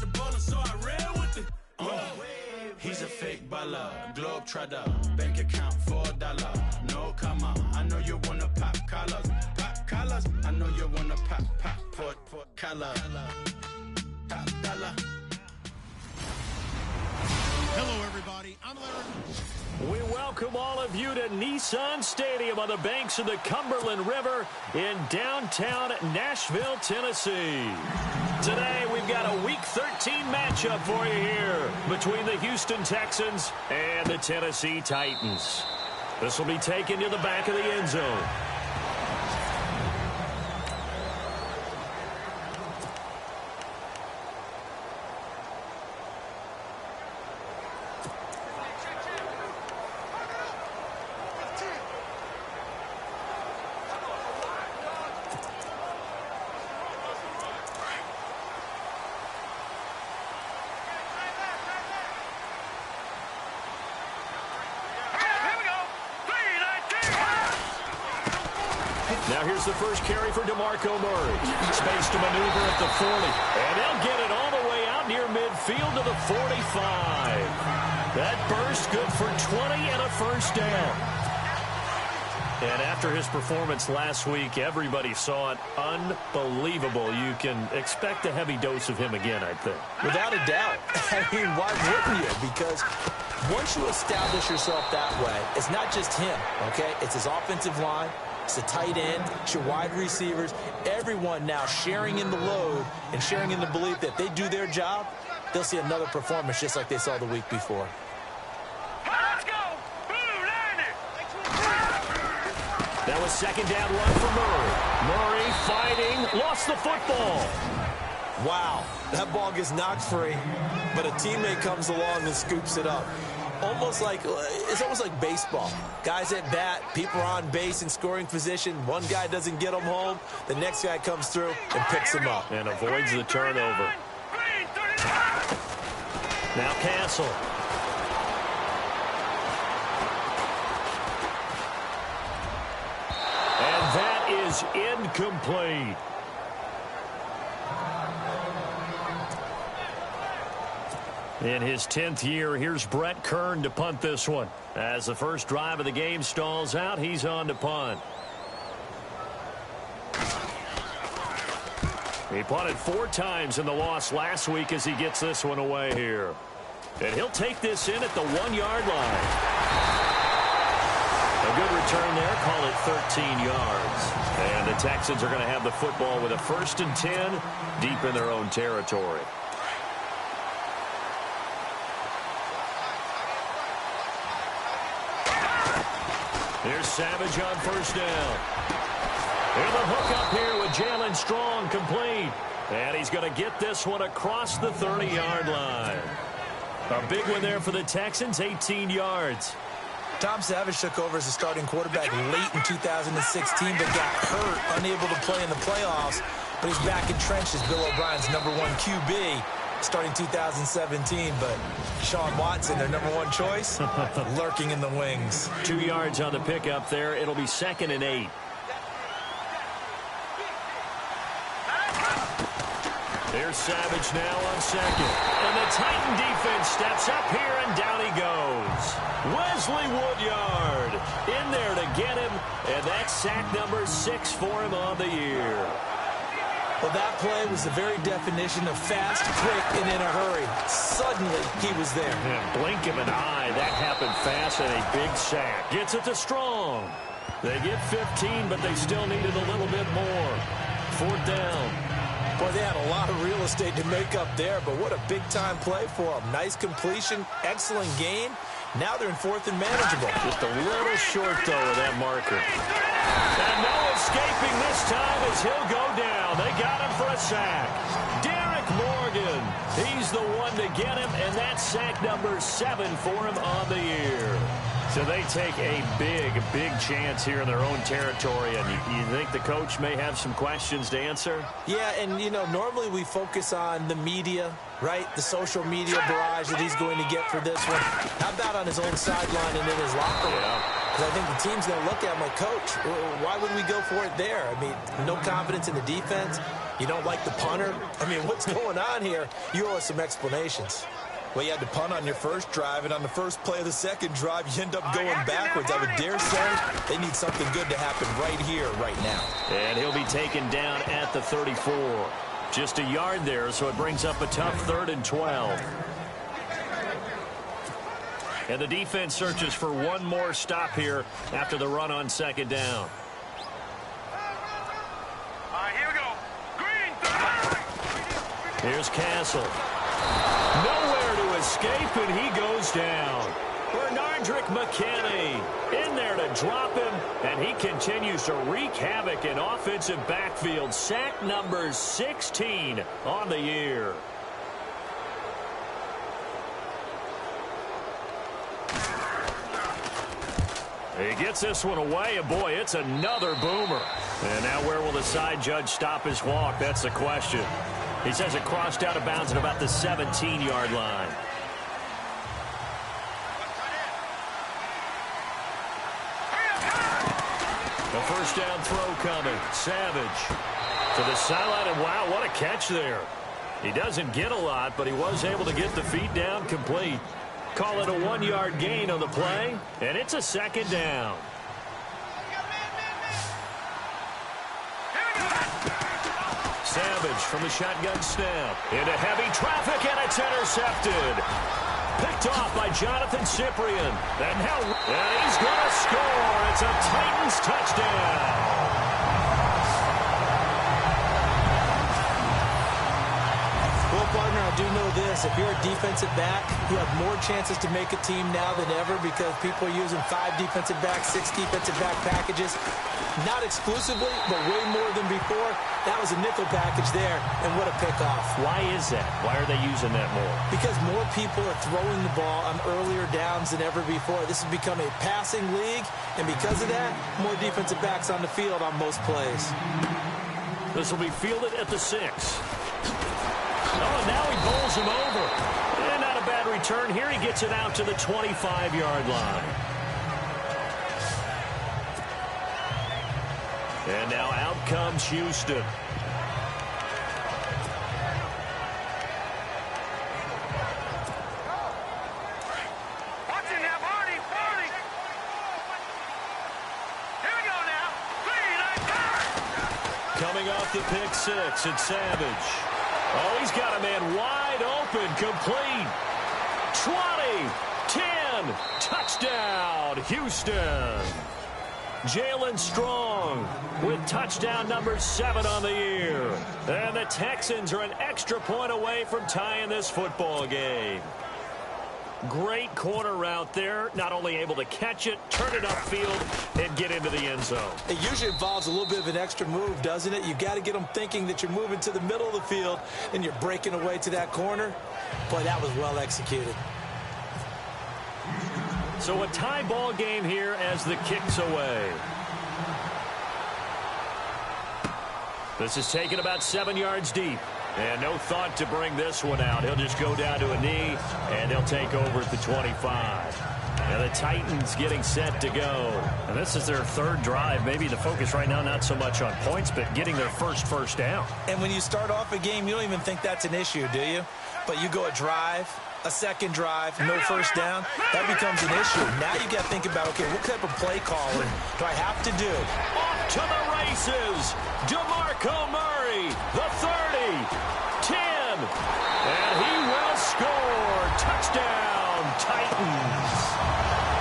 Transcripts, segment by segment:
the ball, and so I ran with it. He's a fake baller, globe trotter, bank account $4. No, come on, I know you wanna pop collars. Pop collars, I know you wanna pop collar. Top dollar. Hello, everybody. I'm Larry. We welcome all of you to Nissan Stadium on the banks of the Cumberland River in downtown Nashville, Tennessee. Today, we've got a Week 13 matchup for you here between the Houston Texans and the Tennessee Titans. This will be taken to the back of the end zone. Now here's the first carry for DeMarco Murray. Space to maneuver at the 40. And they'll get it all the way out near midfield to the 45. That burst good for 20 and a first down. And after his performance last week, everybody saw it. Unbelievable. You can expect a heavy dose of him again, I think. Without a doubt. I mean, why wouldn't you? Because once you establish yourself that way, it's not just him, okay? It's his offensive line. It's the tight end, it's your wide receivers, everyone now sharing in the load and sharing in the belief that they do their job, they'll see another performance just like they saw the week before. Let's go! That was second down run for Murray. Murray fighting, lost the football. Wow, that ball gets knocked free, but a teammate comes along and scoops it up. It's almost like baseball. Guys at bat, people are on base in scoring position. One guy doesn't get them home. The next guy comes through and picks him up. And avoids the turnover. Now Castle. And that is incomplete. In his 10th year, here's Brett Kern to punt this one. As the first drive of the game stalls out, he's on to punt. He punted 4 times in the loss last week as he gets this one away here. And he'll take this in at the 1-yard line. A good return there, call it 13 yards. And the Texans are going to have the football with a 1st and 10 deep in their own territory. Here's Savage on first down. Here's the hook up here with Jalen Strong, complete. And he's going to get this one across the 30-yard line. A big one there for the Texans, 18 yards. Tom Savage took over as a starting quarterback late in 2016, but got hurt, unable to play in the playoffs. But he's back entrenched as Bill O'Brien's #1 QB. Starting 2017, but Sean Watson, their #1 choice, lurking in the wings. 2 yards on the pickup there. It'll be 2nd and 8. There's Savage now on second. And the Titan defense steps up here, and down he goes. Wesley Woodyard in there to get him, and that's sack number 6 for him on the year. Well, that play was the very definition of fast, quick, and in a hurry. Suddenly, he was there. Yeah, blink of an eye. That happened fast, and a big sack. Gets it to Strong. They get 15, but they still needed a little bit more. 4th down. Boy, they had a lot of real estate to make up there, but what a big-time play for them. Nice completion, excellent gain. Now they're in 4th and manageable. Just a little short, though, of that marker. And no escaping this time as he'll go down. They got him for a sack. Derek Morgan, he's the one to get him, and that's sack number 7 for him on the year. So they take a big chance here in their own territory, and you think the coach may have some questions to answer? Yeah, and, you know, normally we focus on the media, right? The social media barrage that he's going to get for this one. How about on his own sideline and in his locker room? Yeah. Because I think the team's going to look at him like, Coach, why would we go for it there? I mean, no confidence in the defense. You don't like the punter. I mean, what's going on here? You owe us some explanations. Well, you had to punt on your first drive, and on the first play of the second drive, you end up going backwards. I would dare say they need something good to happen right here, right now. And he'll be taken down at the 34. Just a yard there, so it brings up a tough 3rd and 12. And the defense searches for one more stop here after the run on 2nd down. Here we go. Green. Here's Castle. Nowhere to escape, and he goes down. Bernardrick McKinney in there to drop him, and he continues to wreak havoc in offensive backfield. Sack number 16 on the year. He gets this one away, and boy, it's another boomer. And now where will the side judge stop his walk? That's the question. He says it crossed out of bounds at about the 17-yard line. The first down throw coming. Savage to the sideline, and wow, what a catch there. He doesn't get a lot, but he was able to get the feet down complete. Call it a 1-yard gain on the play, and it's a 2nd down. Savage from the shotgun snap. Into heavy traffic, and it's intercepted. Picked off by Jonathan Cyprien. And he's going to score. It's a Titans touchdown. Well, partner, I do know this. If you're a defensive back, you have more chances to make a team now than ever because people are using 5 defensive backs, 6 defensive back packages. Not exclusively, but way more than before. That was a nickel package there, and what a pickoff. Why is that? Why are they using that more? Because more people are throwing the ball on earlier downs than ever before. This has become a passing league, and because of that, more defensive backs on the field on most plays. This will be fielded at the 6. Oh, and now he bowls him over. And not a bad return here. He gets it out to the 25-yard line. And now out comes Houston. Watch it now, Barney. Here we go now. Coming off the pick 6, it's Savage. Oh, he's got a man wide open, complete. 20, 10, touchdown, Houston. Jalen Strong with touchdown number 7 on the year. And the Texans are an extra point away from tying this football game. Great corner route there. Not only able to catch it, turn it upfield, and get into the end zone. It usually involves a little bit of an extra move, doesn't it? You got to get them thinking that you're moving to the middle of the field and you're breaking away to that corner. Boy, that was well executed. So a tie ball game here as the kick's away. This is taken about 7 yards deep. And no thought to bring this one out. He'll just go down to a knee, and they'll take over at the 25. And the Titans getting set to go. And this is their 3rd drive. Maybe the focus right now not so much on points, but getting their first down. And when you start off a game, you don't even think that's an issue, do you? But you go a drive, a second drive, no first down, that becomes an issue. Now you got to think about, okay, what type of play calling do I have to do? Off to the races, DeMarco Murray, the 30, 10, and he will score. Touchdown, Titans.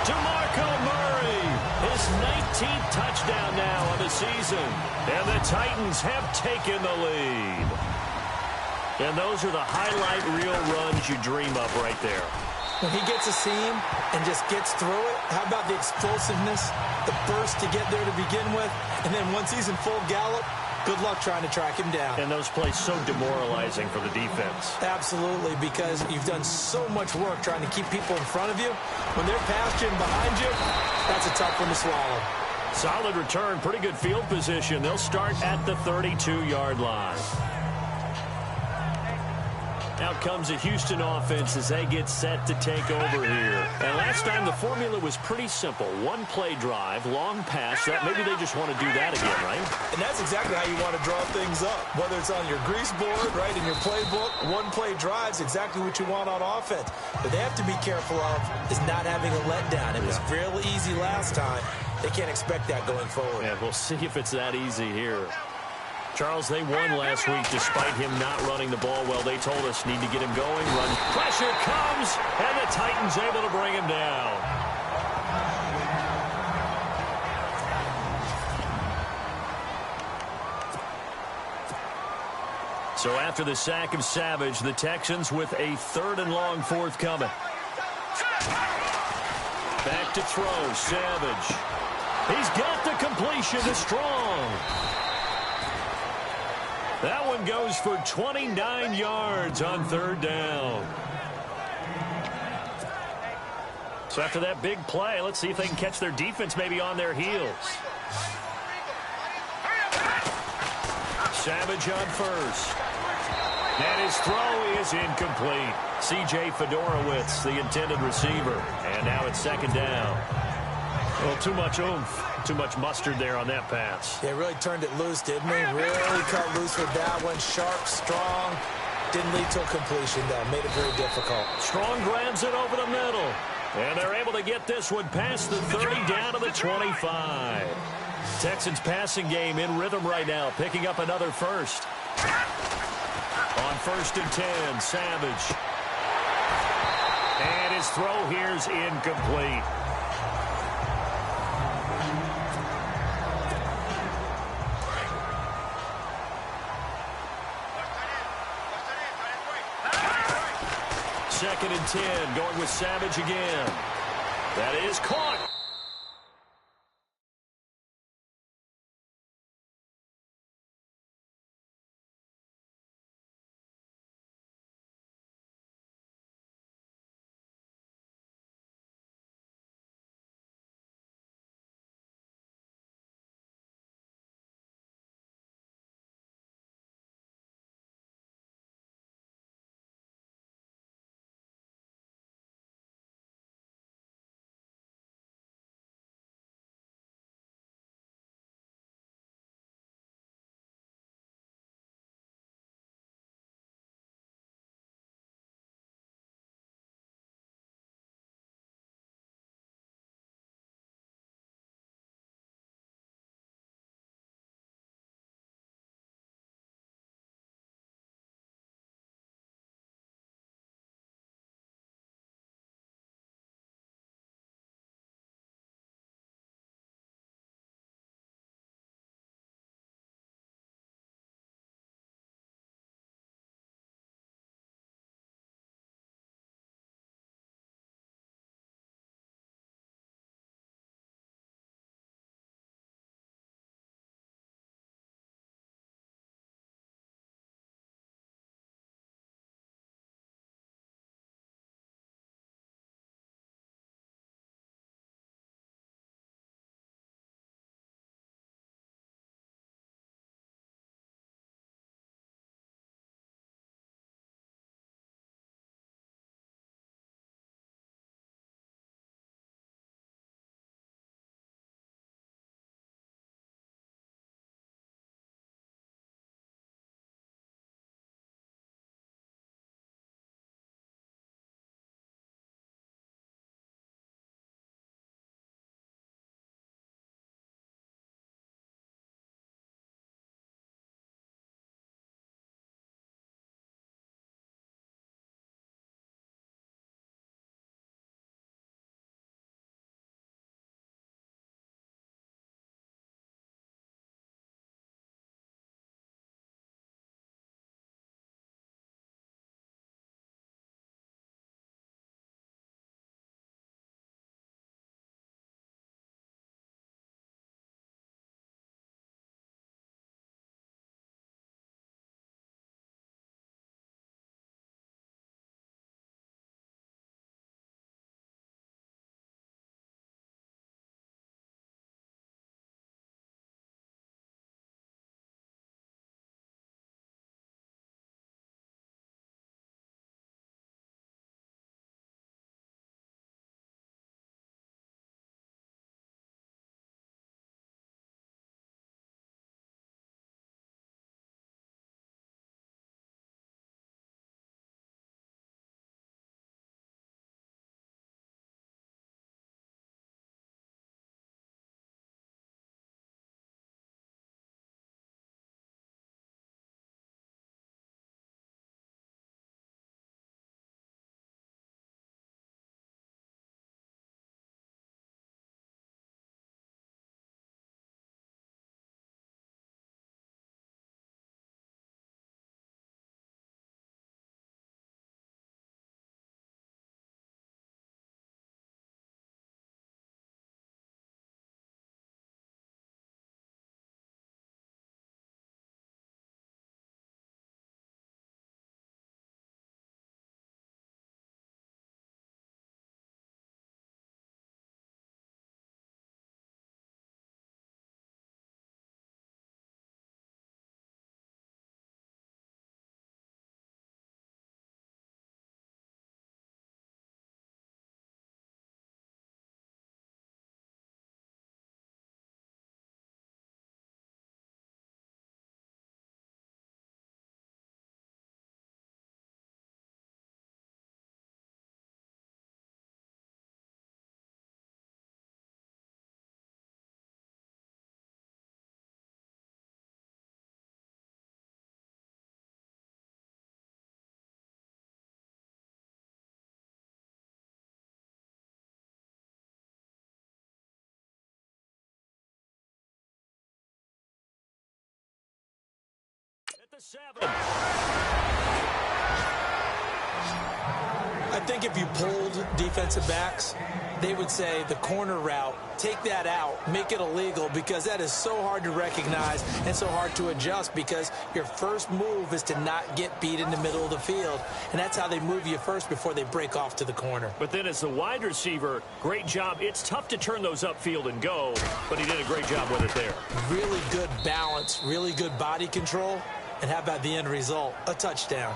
DeMarco Murray, his 19th touchdown now of the season, and the Titans have taken the lead. And those are the highlight reel runs you dream of right there. When he gets a seam and just gets through it, how about the explosiveness, the burst to get there to begin with, and then once he's in full gallop, good luck trying to track him down. And those plays so demoralizing for the defense. Absolutely, because you've done so much work trying to keep people in front of you. When they're past you and behind you, that's a tough one to swallow. Solid return, pretty good field position. They'll start at the 32-yard line. Out comes the Houston offense as they get set to take over here. And last time the formula was pretty simple. One play drive, long pass. That maybe they just want to do that again, right? And that's exactly how you want to draw things up. Whether it's on your grease board, right, in your playbook, one play drive's exactly what you want on offense. But they have to be careful of is not having a letdown. It was fairly easy last time. They can't expect that going forward. Yeah, we'll see if it's that easy here. Charles, they won last week despite him not running the ball well. They told us need to get him going. Run. Pressure comes, and the Titans able to bring him down. So after the sack of Savage, the Texans with a 3rd and long forthcoming. Back to throw, Savage. He's got the completion to Strong. That one goes for 29 yards on 3rd down. So after that big play, let's see if they can catch their defense maybe on their heels. Savage on first. And his throw is incomplete. C.J. Fedorowicz, the intended receiver. And now it's 2nd down. Well, too much oomph. Too much mustard there on that pass. They really turned it loose, didn't they? Really cut loose with that one. Sharp, strong. Didn't lead to a completion, though. Made it very difficult. Strong grabs it over the middle. And they're able to get this one past the 30 down to the 25. Texans passing game in rhythm right now, picking up another first. On 1st and 10, Savage. And his throw here's incomplete. Second and 10, going with Savage again. That is caught. the 7. I think if you polled defensive backs, they would say the corner route, take that out, make it illegal, because that is so hard to recognize and so hard to adjust, because your first move is to not get beat in the middle of the field, and that's how they move you first before they break off to the corner. But then as the wide receiver, great job. It's tough to turn those upfield and go, but he did a great job with it there. Really good balance, really good body control, and how about the end result? A touchdown.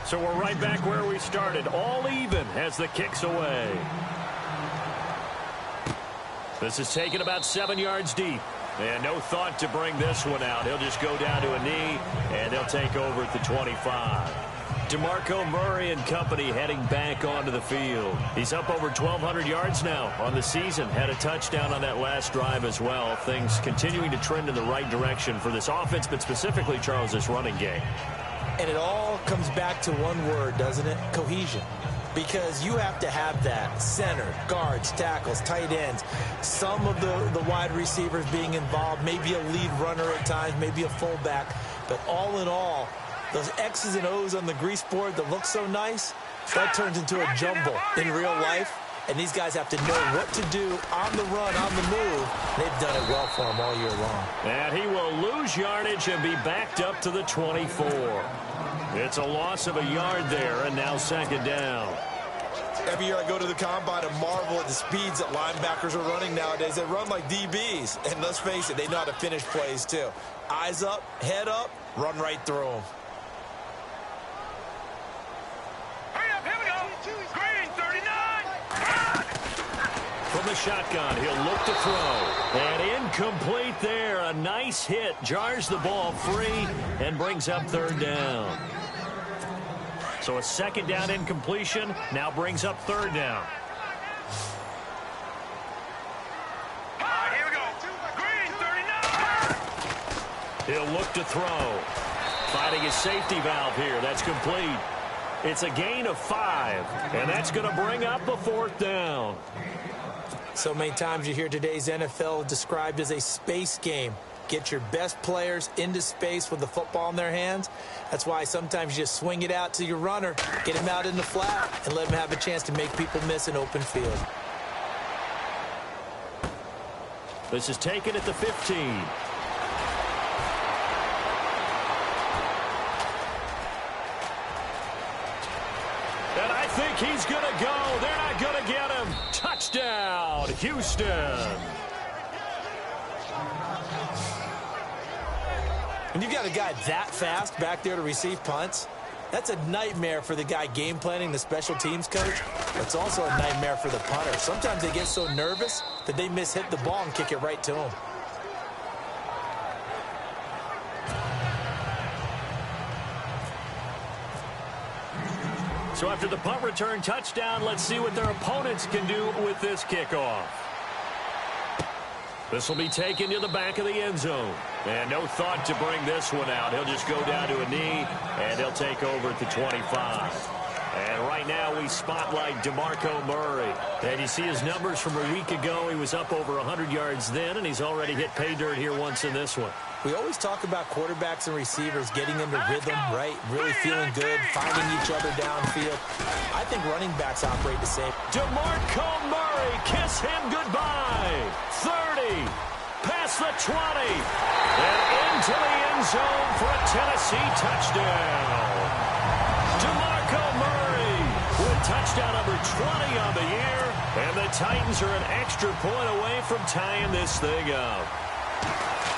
So we're right back where we started, all even as the kick's away. This is taken about 7 yards deep. And no thought to bring this one out. He'll just go down to a knee, and they'll take over at the 25. DeMarco Murray and company heading back onto the field. He's up over 1,200 yards now on the season. Had a touchdown on that last drive as well. Things continuing to trend in the right direction for this offense, but specifically, Charles, this running game. And it all comes back to one word, doesn't it? Cohesion. Because you have to have that. Center, guards, tackles, tight ends. Some of the wide receivers being involved. Maybe a lead runner at times. Maybe a fullback. But all in all, those X's and O's on the grease board that look so nice, that turns into a jumble in real life. And these guys have to know what to do on the run, on the move. They've done it well for them all year long. And he will lose yardage and be backed up to the 24. It's a loss of a yard there, and now second down. Every year I go to the combine and marvel at the speeds that linebackers are running nowadays. They run like DBs. And let's face it, they know how to finish plays too. Eyes up, head up, run right through them. Hurry up, here we go. Green, 39. From the shotgun, he'll look to throw. And incomplete there. A nice hit. Jars the ball free and brings up third down. So a second down incompletion now brings up third down. Here we go. Green, 39. He'll look to throw. Finding his safety valve here. That's complete. It's a gain of 5, and that's going to bring up a fourth down. So many times you hear today's NFL described as a space game. Get your best players into space with the football in their hands. That's why sometimes you just swing it out to your runner, get him out in the flat, and let him have a chance to make people miss an open field. This is taken at the 15. And I think he's going to go. They're not going to get him. Touchdown, Houston. When you've got a guy that fast back there to receive punts, that's a nightmare for the guy game planning, the special teams coach. It's also a nightmare for the punter. Sometimes they get so nervous that they hit the ball and kick it right to him. So after the punt return touchdown, let's see what their opponents can do with this kickoff. This will be taken to the back of the end zone. And no thought to bring this one out. He'll just go down to a knee, and he'll take over at the 25. And right now we spotlight DeMarco Murray. And you see his numbers from a week ago. He was up over 100 yards then, and he's already hit pay dirt here once in this one. We always talk about quarterbacks and receivers getting into rhythm, right? Really feeling good, finding each other downfield. I think running backs operate the same. DeMarco Murray, kiss him goodbye. 30, past the 20, and into the end zone for a Tennessee touchdown. DeMarco Murray with touchdown number 20 on the year, and the Titans are an extra point away from tying this thing up.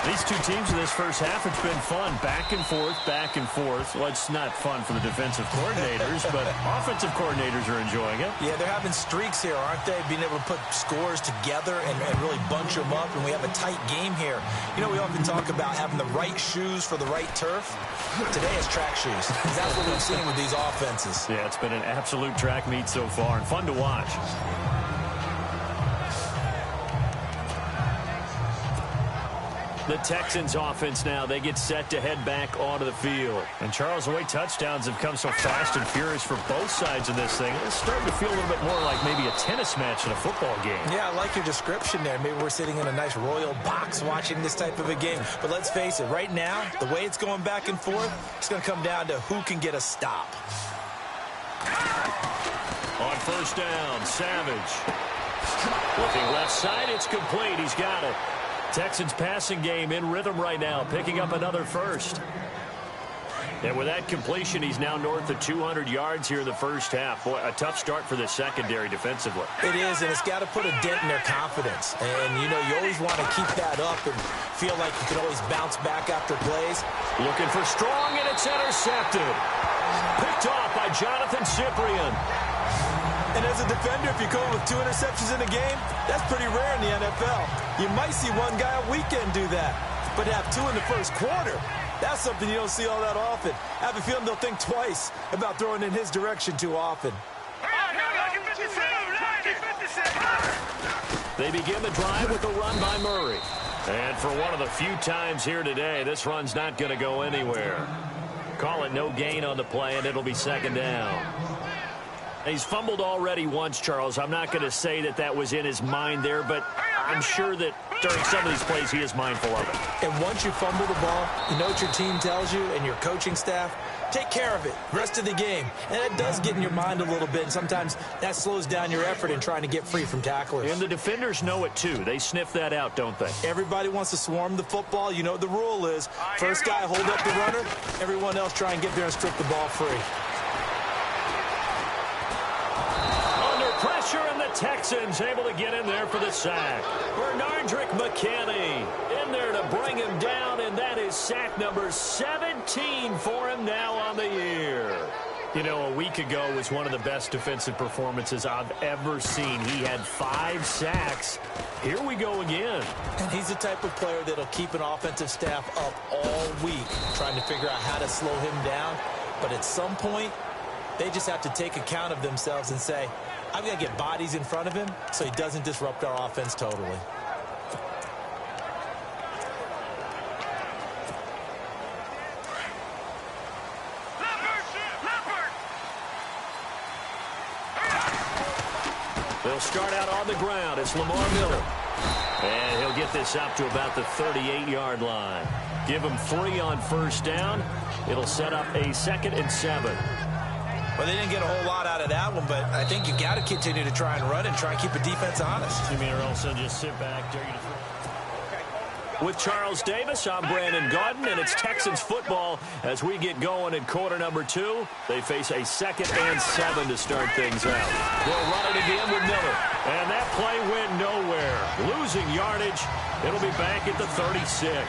These two teams in this first half, it's been fun. Back and forth, back and forth. Well, it's not fun for the defensive coordinators, but offensive coordinators are enjoying it. Yeah, they're having streaks here, aren't they? Being able to put scores together and really bunch them up, and we have a tight game here. You know, we often talk about having the right shoes for the right turf. Today it's track shoes. That's what we've seen with these offenses. Yeah, it's been an absolute track meet so far, and fun to watch. The Texans offense now, they get set to head back onto the field. And Charles, the way touchdowns have come so fast and furious for both sides of this thing, it's starting to feel a little bit more like maybe a tennis match in a football game. Yeah, I like your description there. Maybe we're sitting in a nice royal box watching this type of a game. But let's face it, right now, the way it's going back and forth, it's going to come down to who can get a stop. On first down, Savage. Looking left side, it's complete. He's got it. Texans passing game in rhythm right now, picking up another first. And with that completion, he's now north of 200 yards here in the first half. Boy, a tough start for the secondary defensively. It is, and it's got to put a dent in their confidence. And, you know, you always want to keep that up and feel like you can always bounce back after plays. Looking for Strong, and it's intercepted. Picked off by Jonathan Cyprien. And as a defender, if you go with 2 interceptions in a game, that's pretty rare in the NFL. You might see one guy a weekend do that, but to have 2 in the first quarter, that's something you don't see all that often. I have a feeling they'll think twice about throwing in his direction too often. They begin the drive with a run by Murray. And for one of the few times here today, this run's not going to go anywhere. Call it no gain on the play, and it'll be second down. He's fumbled already once, Charles. I'm not going to say that that was in his mind there, but I'm sure that during some of these plays he is mindful of it. And once you fumble the ball, you know what your team tells you and your coaching staff? Take care of it. Rest of the game. And it does get in your mind a little bit, and sometimes that slows down your effort in trying to get free from tacklers. And the defenders know it, too. They sniff that out, don't they? Everybody wants to swarm the football. You know what the rule is. First guy hold up the runner. Everyone else try and get there and strip the ball free. Pressure, and the Texans able to get in there for the sack. Bernardrick McKinney in there to bring him down, and that is sack number 17 for him now on the year. You know, a week ago was one of the best defensive performances I've ever seen. He had 5 sacks. Here we go again. And he's the type of player that'll keep an offensive staff up all week, trying to figure out how to slow him down. But at some point, they just have to take account of themselves and say, I've got to get bodies in front of him so he doesn't disrupt our offense totally. They'll start out on the ground. It's Lamar Miller. And he'll get this up to about the 38-yard line. Give him 3 on first down. It'll set up a 2nd and 7. Well, they didn't get a whole lot out of that one, but I think you got to continue to try and run and try and keep the defense honest. You mean or also just sit back, dare you to throw. With Charles Davis, I'm Brandon Gaudin, and it's Texans football as we get going in quarter number 2. They face a 2nd and 7 to start things out. They'll run it again with Miller. And that play went nowhere. Losing yardage. It'll be back at the 36.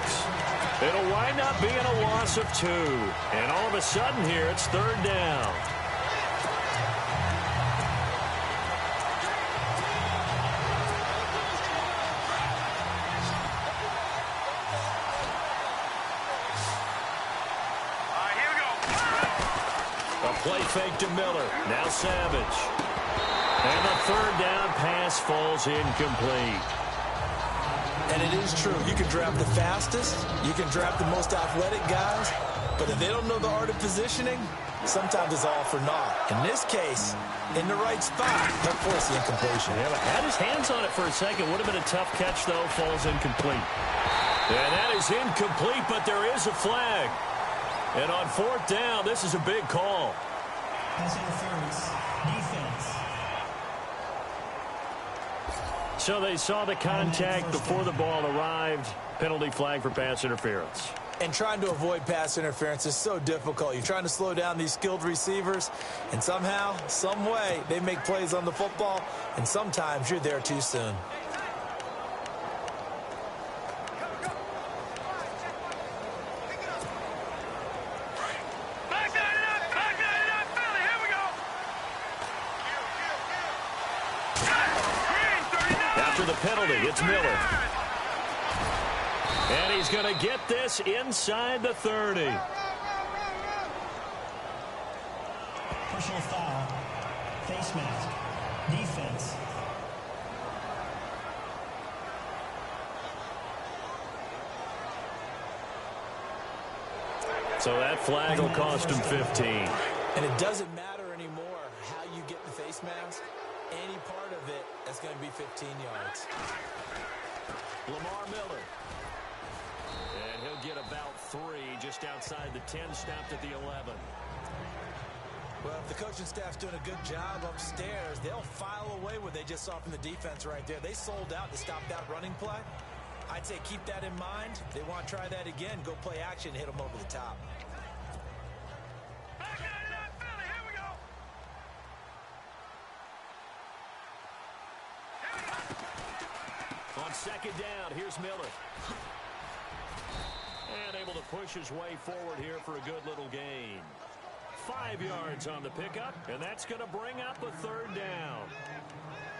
It'll wind up being a loss of 2. And all of a sudden here, it's 3rd down. Play fake to Miller. Now Savage. And the 3rd down pass falls incomplete. And it is true. You can draft the fastest. You can draft the most athletic guys. But if they don't know the art of positioning, sometimes it's all for naught. In this case, in the right spot, they'll force the incompletion. Yeah, but had his hands on it for a second. Would have been a tough catch, though. Falls incomplete. And that is incomplete, but there is a flag. And on 4th down, this is a big call. Pass interference. Defense. So they saw the contact before the ball arrived. Penalty flag for pass interference. And trying to avoid pass interference is so difficult. You're trying to slow down these skilled receivers, and somehow, some way, they make plays on the football, and sometimes you're there too soon. The penalty, it's Miller. And he's going to get this inside the 30. Personal foul. Face mask. Defense. So that flag will cost him 15. And it doesn't matter anymore how you get the face mask. Any part of it, that's going to be 15 yards. Lamar Miller. And he'll get about 3 just outside the 10, stopped at the 11. Well, if the coaching staff's doing a good job upstairs, they'll file away what they just saw from the defense right there. They sold out to stop that running play. I'd say keep that in mind. If they want to try that again, go play action, hit them over the top. On second down, here's Miller. And able to push his way forward here for a good little gain. 5 yards on the pickup, and that's going to bring up a third down.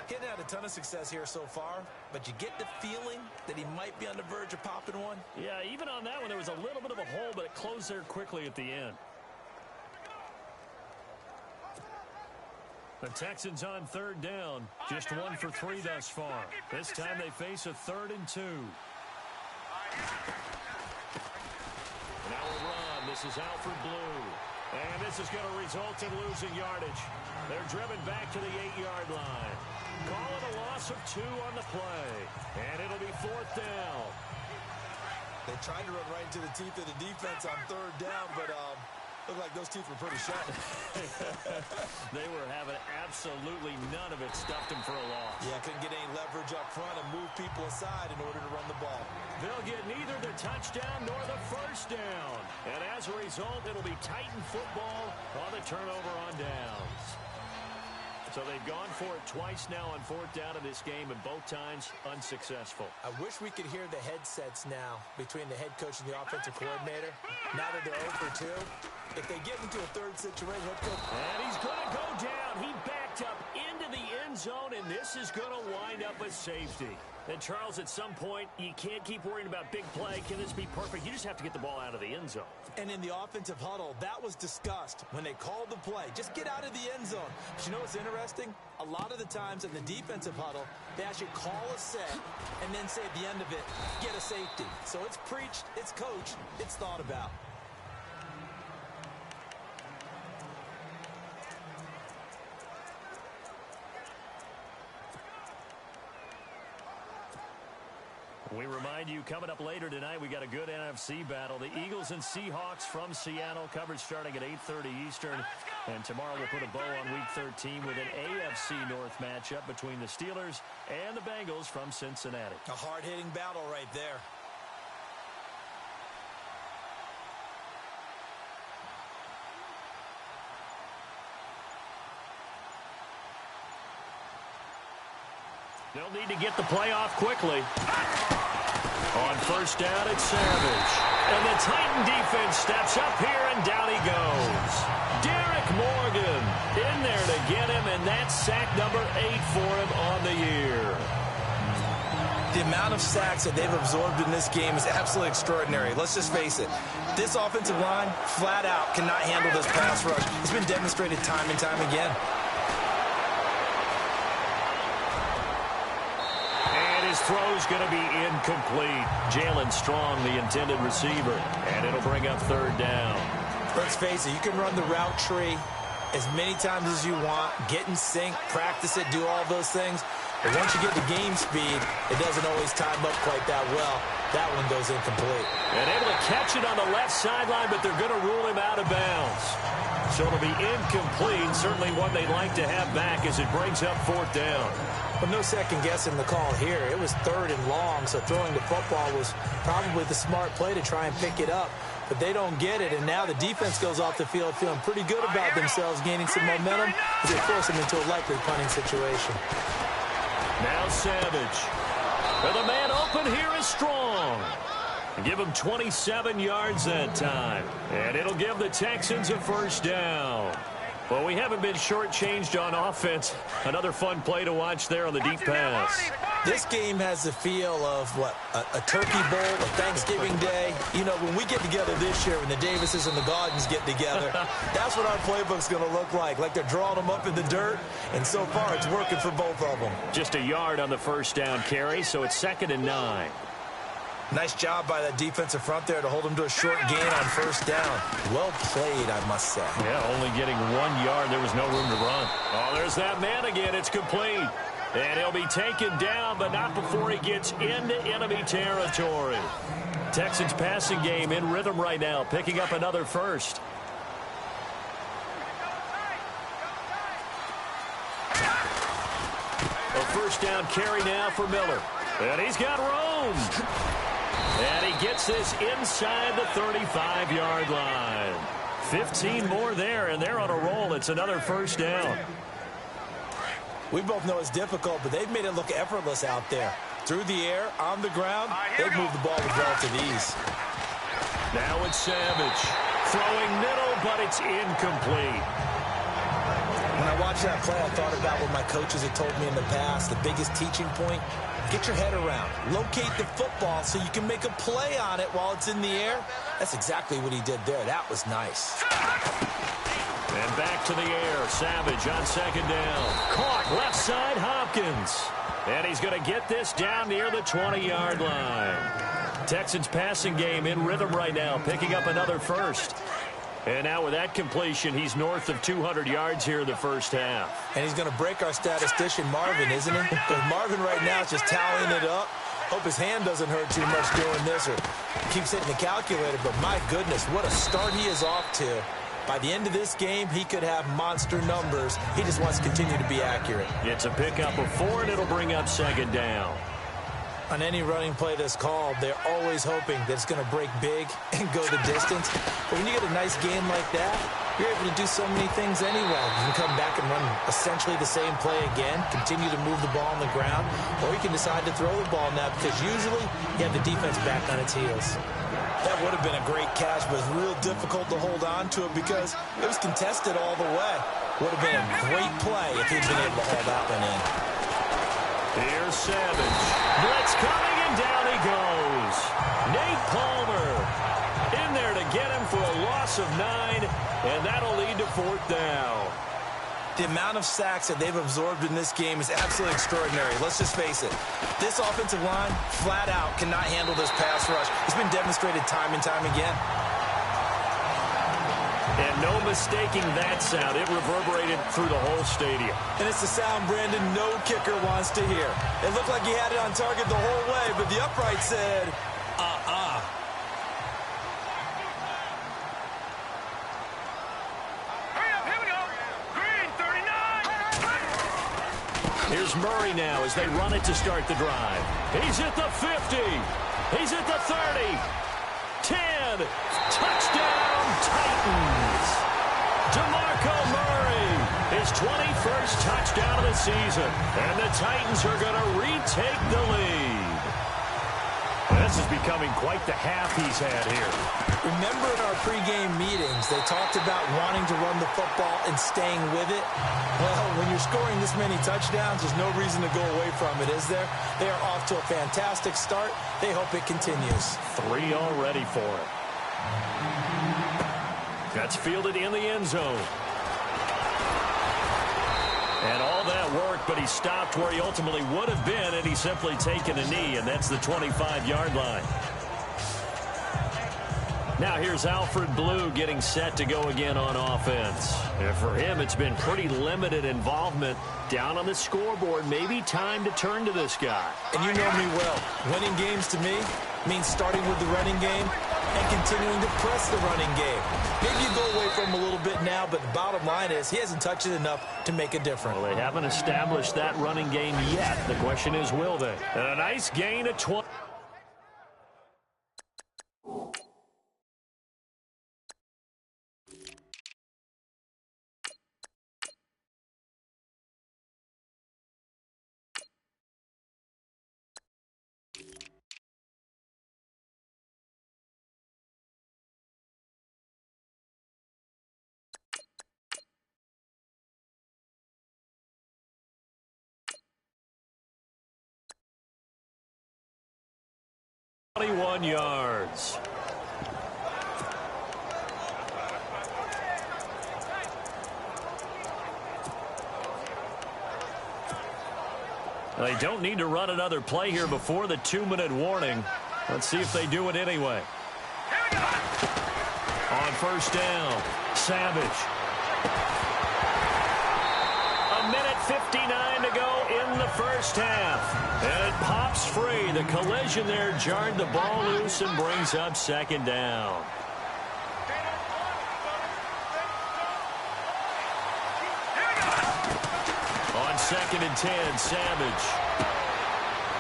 Hitting had a ton of success here so far, but you get the feeling that he might be on the verge of popping one. Yeah, even on that one, there was a little bit of a hole, but it closed there quickly at the end. The Texans on third down, just 1 for 3 thus far. This time they face a 3rd and 2. Now a run. This is Alfred Blue. And this is going to result in losing yardage. They're driven back to the 8-yard line. Call it a loss of 2 on the play. And it'll be 4th down. They tried to run right into the teeth of the defense on 3rd down, but looked like those teeth were pretty sharp. They were having absolutely none of it. Stuffed them for a loss. Yeah, couldn't get any leverage up front and move people aside in order to run the ball. They'll get neither the touchdown nor the first down. And as a result, it'll be Titan football on the turnover on downs. So they've gone for it twice now on 4th down in this game, and both times unsuccessful. I wish we could hear the headsets now between the head coach and the offensive coordinator. Now that they're 0 for 2, if they get into a 3rd situation, head coach. And he's going to go down. He backed up into the end zone, and this is going to wind up a safety. And, Charles, at some point, you can't keep worrying about big play. Can this be perfect? You just have to get the ball out of the end zone. And in the offensive huddle, that was discussed when they called the play. Just get out of the end zone. But you know what's interesting? A lot of the times in the defensive huddle, they actually call a set and then say at the end of it, get a safety. So it's preached, it's coached, it's thought about. We remind you, coming up later tonight, we got a good NFC battle. The Eagles and Seahawks from Seattle, coverage starting at 8:30 Eastern. And tomorrow we'll put a bow on Week 13 with an AFC North matchup between the Steelers and the Bengals from Cincinnati. A hard-hitting battle right there. They'll need to get the play off quickly. On first down, it's Savage. And the Titan defense steps up here, and down he goes. Derek Morgan in there to get him, and that's sack number 8 for him on the year. The amount of sacks that they've absorbed in this game is absolutely extraordinary. Let's just face it. This offensive line, flat out, cannot handle this pass rush. It's been demonstrated time and time again. His throw's going to be incomplete. Jalen Strong, the intended receiver, and it'll bring up 3rd down. Let's face it, you can run the route tree as many times as you want, get in sync, practice it, do all those things. But once you get to game speed, it doesn't always time up quite that well. That one goes incomplete. And able to catch it on the left sideline, but they're going to rule him out of bounds. So it'll be incomplete, certainly one they'd like to have back as it brings up 4th down. But no second guessing the call here. It was 3rd and long, so throwing the football was probably the smart play to try and pick it up. But they don't get it, and now the defense goes off the field feeling pretty good about themselves, gaining some momentum as they force them into a likely punting situation. Now Savage. And the man open here is Strong. Give him 27 yards that time. And it'll give the Texans a 1st down. Well, we haven't been shortchanged on offense. Another fun play to watch there on the deep pass. This game has the feel of, what, a turkey bowl, a Thanksgiving day. You know, when we get together this year, when the Davises and the Gaudens get together, that's what our playbook's going to look like they're drawing them up in the dirt, and so far it's working for both of them. Just a yard on the first down carry, so it's 2nd and 9. Nice job by that defensive front there to hold him to a short gain on first down. Well played, I must say. Yeah, only getting 1 yard. There was no room to run. Oh, there's that man again. It's complete. And he'll be taken down, but not before he gets into enemy territory. Texans passing game in rhythm right now, picking up another first. A first down carry now for Miller. And he's got room. And he gets this inside the 35-yard line. 15 more there, and they're on a roll. It's another first down. We both know it's difficult, but they've made it look effortless out there. Through the air, on the ground, they've moved the ball with relative ease. Now it's Savage. Throwing middle, but it's incomplete. When I watched that play, I thought about what my coaches had told me in the past. The biggest teaching point, get your head around. Locate the football so you can make a play on it while it's in the air. That's exactly what he did there. That was nice. And back to the air. Savage on second down. Caught left side, Hopkins. And he's going to get this down near the 20-yard line. Texans passing game in rhythm right now, picking up another first. And now with that completion, he's north of 200 yards here in the first half. And he's going to break our statistician, Marvin, isn't he? Because Marvin right now is just tallying it up. Hope his hand doesn't hurt too much doing this or keeps hitting the calculator. But my goodness, what a start he is off to. By the end of this game, he could have monster numbers. He just wants to continue to be accurate. It's a pickup of 4, and it'll bring up second down. On any running play that's called, they're always hoping that it's going to break big and go the distance. But when you get a nice game like that, you're able to do so many things anyway. You can come back and run essentially the same play again, continue to move the ball on the ground, or you can decide to throw the ball now because usually you have the defense back on its heels. That would have been a great catch, but it's real difficult to hold on to it because it was contested all the way. Would have been a great play if he'd been able to haul that one in. Here's Savage. Blitz coming, and down he goes. Nate Palmer in there to get him for a loss of 9, and that'll lead to fourth down. The amount of sacks that they've absorbed in this game is absolutely extraordinary. Let's just face it. This offensive line, flat out, cannot handle this pass rush. It's been demonstrated time and time again. And no mistaking that sound. It reverberated through the whole stadium. And it's the sound Brandon no kicker wants to hear. It looked like he had it on target the whole way, but the upright said, Here's Murray now as they run it to start the drive. He's at the 50. He's at the 30. 10. Touchdown, Titans. DeMarco Murray, his 21st touchdown of the season. And the Titans are going to retake the lead. This is becoming quite the half he's had here. Remember in our pregame meetings, they talked about wanting to run the football and staying with it? Well, when you're scoring this many touchdowns, there's no reason to go away from it, is there? They are off to a fantastic start. They hope it continues. 3 already for it. That's fielded in the end zone. And all that work, but he stopped where he ultimately would have been, and he's simply taken a knee, and that's the 25-yard line. Now here's Alfred Blue getting set to go again on offense. And for him, it's been pretty limited involvement down on the scoreboard. Maybe time to turn to this guy. And you know me well. Winning games to me means starting with the running game and continuing to press the running game. Maybe you go away from him a little bit now, but the bottom line is he hasn't touched it enough to make a difference. Well, they haven't established that running game yet. The question is, will they? And a nice gain of 20. Yards. They don't need to run another play here before the 2-minute warning. Let's see if they do it anyway. On first down, Savage. 1:59 to go in the first half. And it pops free. The collision there jarred the ball loose and brings up second down. On 2nd and 10, Savage.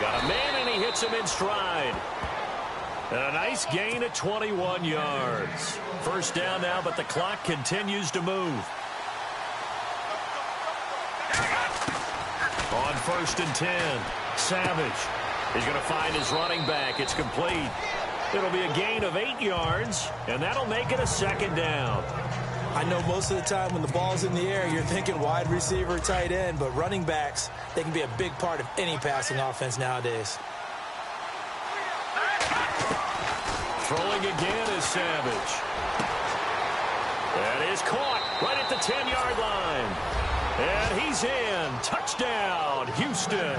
Got a man and he hits him in stride. And a nice gain of 21 yards. First down now, but the clock continues to move. On 1st and 10, Savage. He's going to find his running back. It's complete. It'll be a gain of 8 yards, and that'll make it a second down. I know most of the time when the ball's in the air, you're thinking wide receiver, tight end, but running backs, they can be a big part of any passing offense nowadays. Throwing again is Savage. That is caught right at the 10-yard line. And he's in. Touchdown, Houston.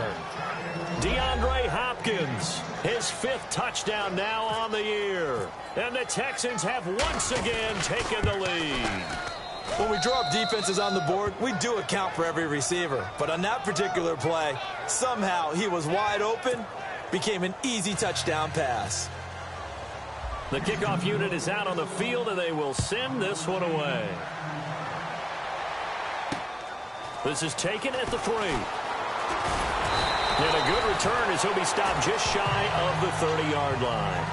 DeAndre Hopkins, his 5th touchdown now on the year. And the Texans have once again taken the lead. When we draw up defenses on the board, we do account for every receiver. But on that particular play, somehow he was wide open, became an easy touchdown pass. The kickoff unit is out on the field, and they will send this one away. This is taken at the 3. And a good return as he'll be stopped just shy of the 30-yard line.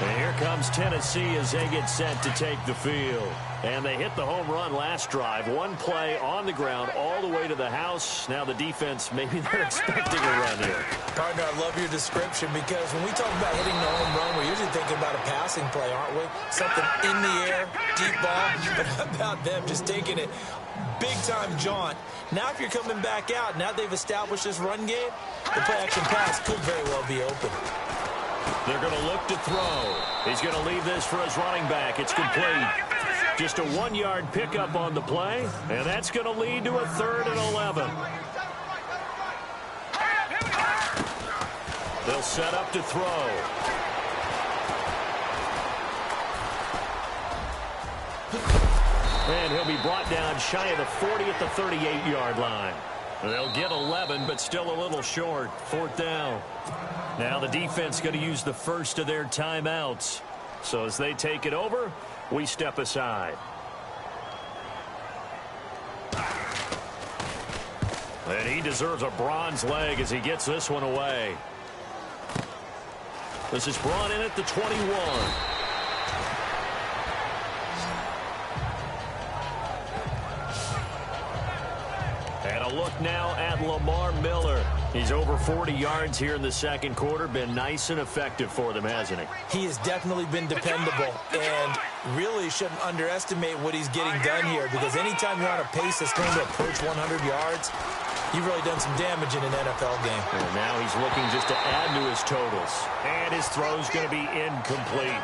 And here comes Tennessee as they get set to take the field. And they hit the home run last drive. One play on the ground all the way to the house. Now the defense, maybe they're expecting a run here. Partner, I love your description because when we talk about hitting the home run, we're usually thinking about a passing play, aren't we? Something in the air, deep ball. But how about them just taking it big-time jaunt? Now if you're coming back out, now they've established this run game, the play-action pass could very well be open. They're going to look to throw. He's going to leave this for his running back. It's complete. Just a 1-yard pickup on the play, and that's going to lead to a 3rd and 11. They'll set up to throw. And he'll be brought down shy of the 40 at the 38-yard line. They'll get 11, but still a little short. 4th down. Now the defense going to use the first of their timeouts. So as they take it over, we step aside. And he deserves a bronze leg as he gets this one away. This is brought in at the 21. And a look now at Lamar Miller. He's over 40 yards here in the second quarter. Been nice and effective for them, hasn't he? He has definitely been dependable and really shouldn't underestimate what he's getting done here because anytime you're on a pace that's going to approach 100 yards, you've really done some damage in an NFL game. And now he's looking just to add to his totals. And his throw's going to be incomplete.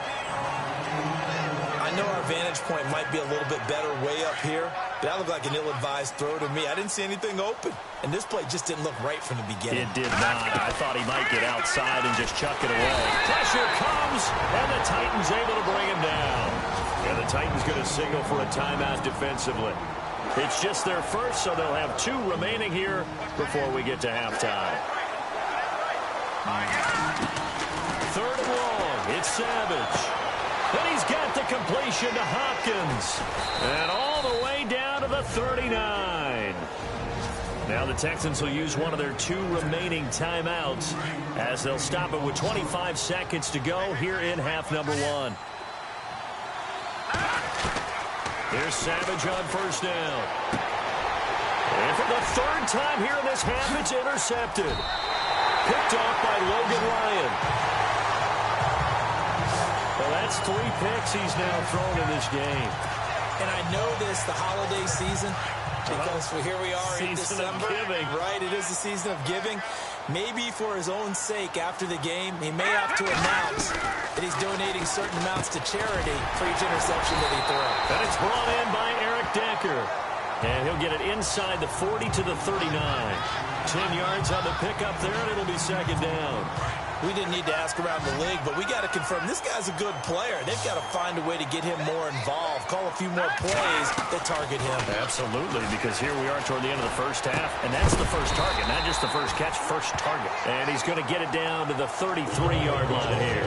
I know our vantage point might be a little bit better way up here, but that looked like an ill-advised throw to me. I didn't see anything open, and this play just didn't look right from the beginning. It did not. I thought he might get outside and just chuck it away. Pressure comes, and the Titans able to bring him down. And the Titans going to signal for a timeout defensively. It's just their first, so they'll have 2 remaining here before we get to halftime. 3rd and long. It's Savage. And he's got the completion to Hopkins. And all the way down to the 39. Now the Texans will use one of their 2 remaining timeouts as they'll stop it with 25 seconds to go here in half number 1. Here's Savage on first down. And for the 3rd time here in this half, it's intercepted. Picked off by Logan Ryan. Well, that's 3 picks he's now thrown in this game. And I know this, the holiday season, because here we are in December. Season of giving. Right, it is the season of giving. Maybe for his own sake after the game, he may have to announce that he's donating certain amounts to charity for each interception that he throws. And it's brought in by Eric Decker. And he'll get it inside the 40 to the 39. 10 yards on the pickup there, and it'll be second down. We didn't need to ask around the league, but we got to confirm this guy's a good player. They've got to find a way to get him more involved, call a few more plays that target him. Absolutely, because here we are toward the end of the first half, and that's the first target, not just the first catch, first target. And he's going to get it down to the 33-yard line here.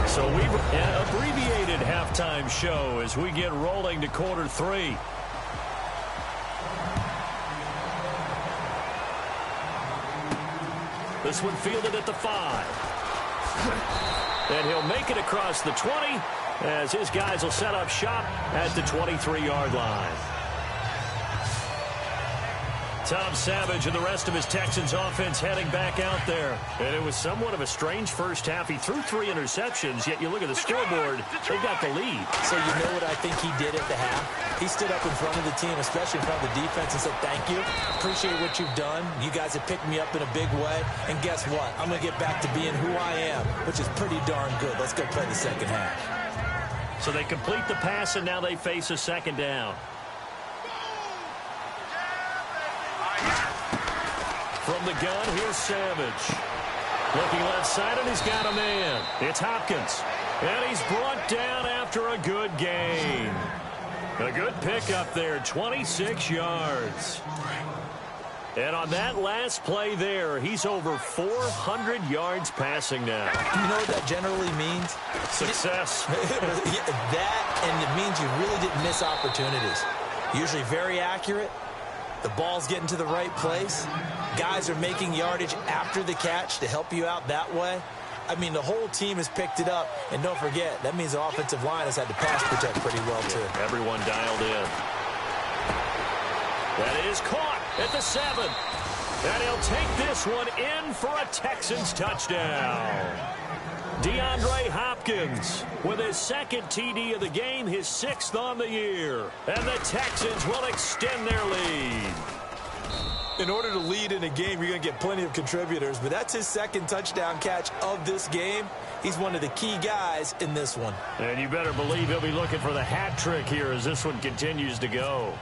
So we've an abbreviated halftime show as we get rolling to quarter three. This one fielded at the 5. And he'll make it across the 20 as his guys will set up shop at the 23-yard line. Tom Savage and the rest of his Texans offense heading back out there. And it was somewhat of a strange first half. He threw 3 interceptions, yet you look at the scoreboard, they've got the lead. So you know what I think he did at the half? He stood up in front of the team, especially in front of the defense, and said, thank you. Appreciate what you've done. You guys have picked me up in a big way. And guess what? I'm going to get back to being who I am, which is pretty darn good. Let's go play the second half. So they complete the pass, and now they face a second down. From the gun, here's Savage. Looking left side, and he's got a man. It's Hopkins. And he's brought down after a good gain. A good pickup there, 26 yards. And on that last play there, he's over 400 yards passing now. Do you know what that generally means? Success. That, and it means you really didn't miss opportunities. Usually very accurate. The ball's getting to the right place. Guys are making yardage after the catch to help you out that way. I mean, the whole team has picked it up. And don't forget, that means the offensive line has had to pass protect pretty well, too. Everyone dialed in. That is caught at the 7. And he'll take this one in for a Texans touchdown. DeAndre Hopkins with his second TD of the game, his 6th on the year. And the Texans will extend their lead. In order to lead in a game, you're going to get plenty of contributors, but that's his second touchdown catch of this game. He's one of the key guys in this one. And you better believe he'll be looking for the hat trick here as this one continues to go.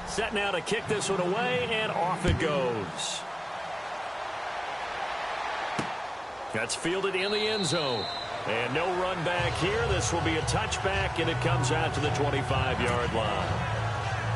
Set now to kick this one away, and off it goes. That's fielded in the end zone. And no run back here. This will be a touchback, and it comes out to the 25-yard line.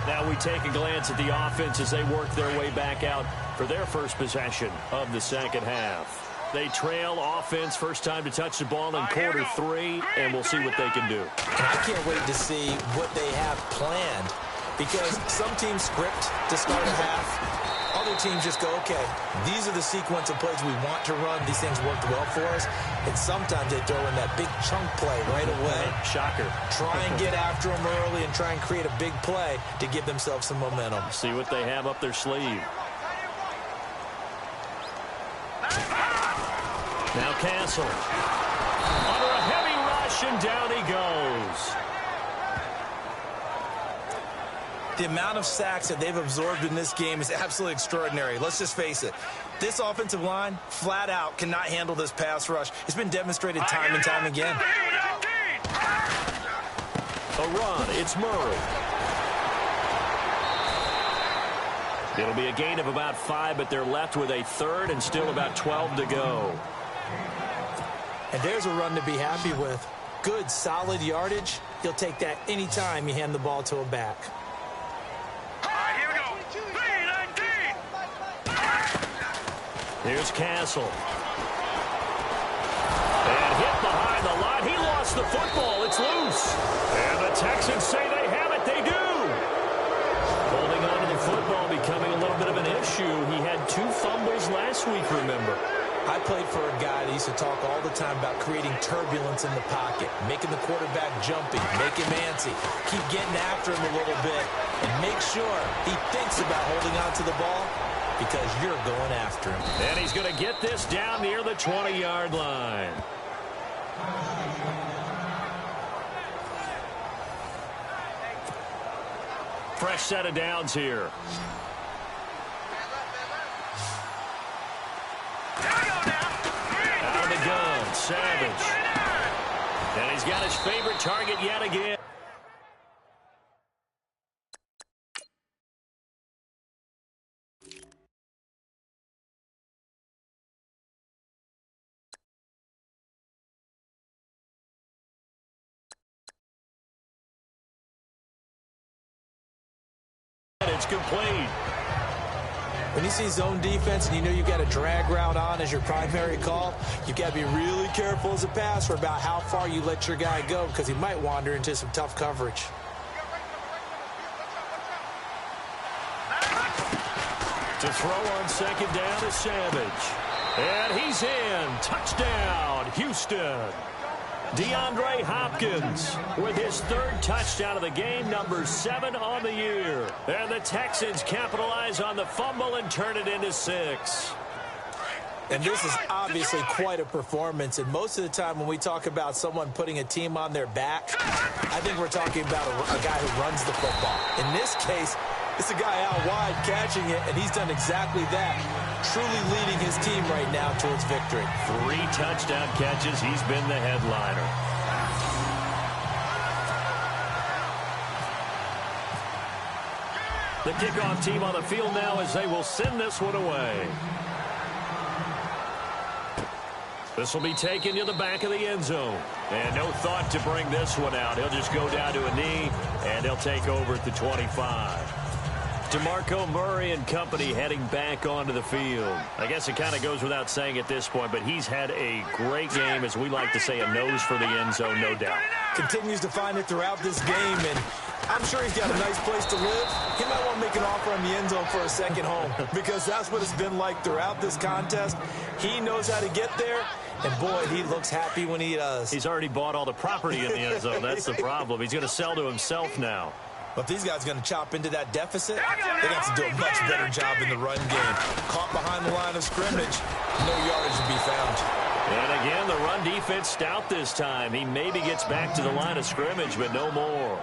Now we take a glance at the offense as they work their way back out for their first possession of the second half. They trail offense, first time to touch the ball in quarter 3, and we'll see what they can do. I can't wait to see what they have planned, because some teams script to start a half. Other teams just go, okay, these are the sequence of plays we want to run. These things worked well for us. And sometimes they throw in that big chunk play right away. Shocker. Try and get after them early and try and create a big play to give themselves some momentum. See what they have up their sleeve. Now Castle. Under a heavy rush, and down he goes. The amount of sacks that they've absorbed in this game is absolutely extraordinary. Let's just face it. This offensive line, flat out, cannot handle this pass rush. It's been demonstrated time and time again. A run. It's Murray. It'll be a gain of about 5, but they're left with a third and still about 12 to go. And there's a run to be happy with. Good, solid yardage. He'll take that anytime you hand the ball to a back. Here's Castle. And hit behind the line. He lost the football. It's loose. And the Texans say they have it. They do. Holding on to the football becoming a little bit of an issue. He had 2 fumbles last week, remember. I played for a guy that used to talk all the time about creating turbulence in the pocket, making the quarterback jumpy, make him antsy, keep getting after him a little bit, and make sure he thinks about holding on to the ball, because you're going after him. And he's going to get this down near the 20-yard line. Fresh set of downs here. Out of the gun, Savage. And he's got his favorite target yet again. It's complete. When you see zone defense and you know you've got a drag route on as your primary call, you've got to be really careful as a passer about how far you let your guy go because he might wander into some tough coverage. To throw on second down is Savage. And he's in. Touchdown, Houston. DeAndre Hopkins with his third touchdown of the game, number 7 on the year. And the Texans capitalize on the fumble and turn it into 6. And this is obviously quite a performance. And most of the time when we talk about someone putting a team on their back, I think we're talking about a guy who runs the football. In this case, it's a guy out wide catching it, and he's done exactly that, truly leading his team right now towards victory. 3 touchdown catches. He's been the headliner. The kickoff team on the field now as they will send this one away. This will be taken to the back of the end zone. And no thought to bring this one out. He'll just go down to a knee, and he'll take over at the 25. DeMarco Murray and company heading back onto the field. I guess it kind of goes without saying at this point, but he's had a great game, as we like to say, a nose for the end zone, no doubt. Continues to find it throughout this game, and I'm sure he's got a nice place to live. He might want to make an offer on the end zone for a second home because that's what it's been like throughout this contest. He knows how to get there, and boy, he looks happy when he does. He's already bought all the property in the end zone. That's the problem. He's going to sell to himself now. But these guys are going to chop into that deficit. They got to do a much better job in the run game. Caught behind the line of scrimmage, no yardage to be found. And again, the run defense stout this time. He maybe gets back to the line of scrimmage, but no more.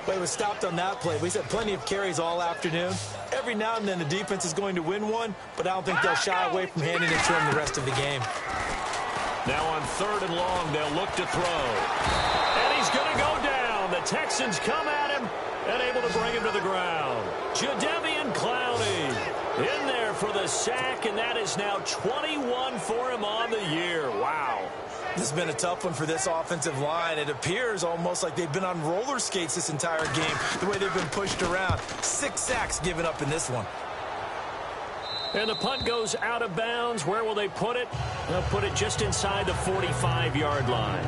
But he was stopped on that play. We had plenty of carries all afternoon. Every now and then the defense is going to win one, but I don't think they'll shy away from handing it to him the rest of the game. Now on 3rd and long, they'll look to throw. And he's going to go down. The Texans come at him and able to bring him to the ground. Jadeveon Clowney in there for the sack, and that is now 21 for him on the year. Wow. This has been a tough one for this offensive line. It appears almost like they've been on roller skates this entire game, the way they've been pushed around. 6 sacks given up in this one. And the punt goes out of bounds. Where will they put it? They'll put it just inside the 45-yard line.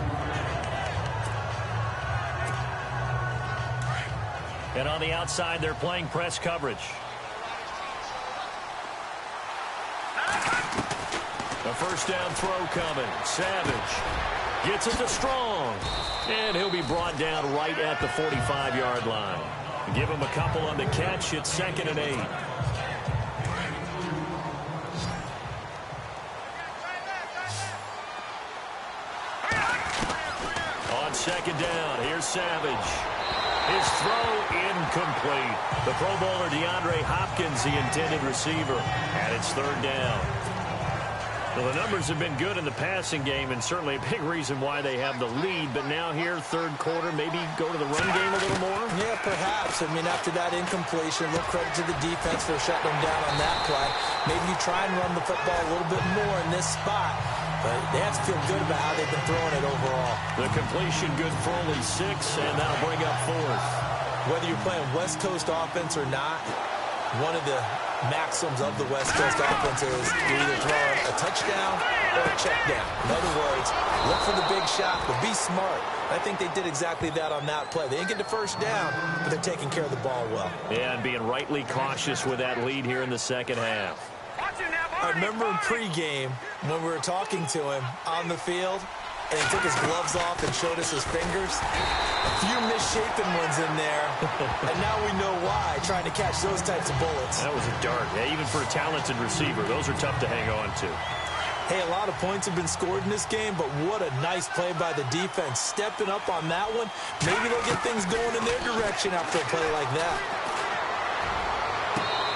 And on the outside, they're playing press coverage. A first down throw coming. Savage gets it to Strong. And he'll be brought down right at the 45-yard line. Give him a couple on the catch. It's 2nd and 8. On 2nd down, here's Savage. His throw incomplete. The Pro Bowler DeAndre Hopkins, the intended receiver, and it's 3rd down. Well, the numbers have been good in the passing game, and certainly a big reason why they have the lead. But now here, 3rd quarter, maybe go to the run game a little more? Yeah, perhaps. I mean, after that incompletion, a little credit to the defense for shutting them down on that play. Maybe you try and run the football a little bit more in this spot. But they have to feel good about how they've been throwing it overall. The completion good for only 6, and that'll bring up 4th. Whether you're playing West Coast offense or not, one of the maxims of the West Coast offense is you're either throwing a touchdown or a check down. In other words, look for the big shot, but be smart. I think they did exactly that on that play. They didn't get the first down, but they're taking care of the ball well. Yeah, and being rightly cautious with that lead here in the second half. I remember in pregame when we were talking to him on the field, and he took his gloves off and showed us his fingers. A few misshapen ones in there, and now we know why, trying to catch those types of bullets. That was a dart. Yeah, even for a talented receiver, those are tough to hang on to. Hey, a lot of points have been scored in this game, but what a nice play by the defense. Stepping up on that one, maybe they'll get things going in their direction after a play like that.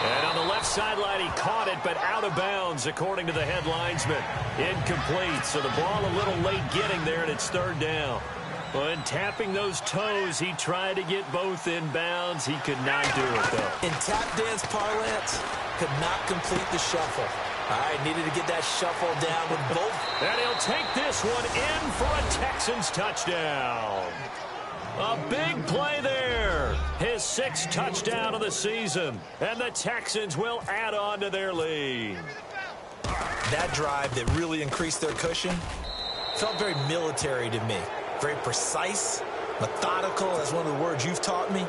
And on the left sideline, he caught it, but out of bounds, according to the head linesman. Incomplete, so the ball a little late getting there, and it's 3rd down. When tapping those toes, he tried to get both in bounds. He could not do it, though. In tap dance parlance, could not complete the shuffle. All right, needed to get that shuffle down with both. And he'll take this one in for a Texans touchdown. A big play there. His 6th touchdown of the season. And the Texans will add on to their lead. That drive that really increased their cushion felt very military to me. Very precise, methodical, that's one of the words you've taught me.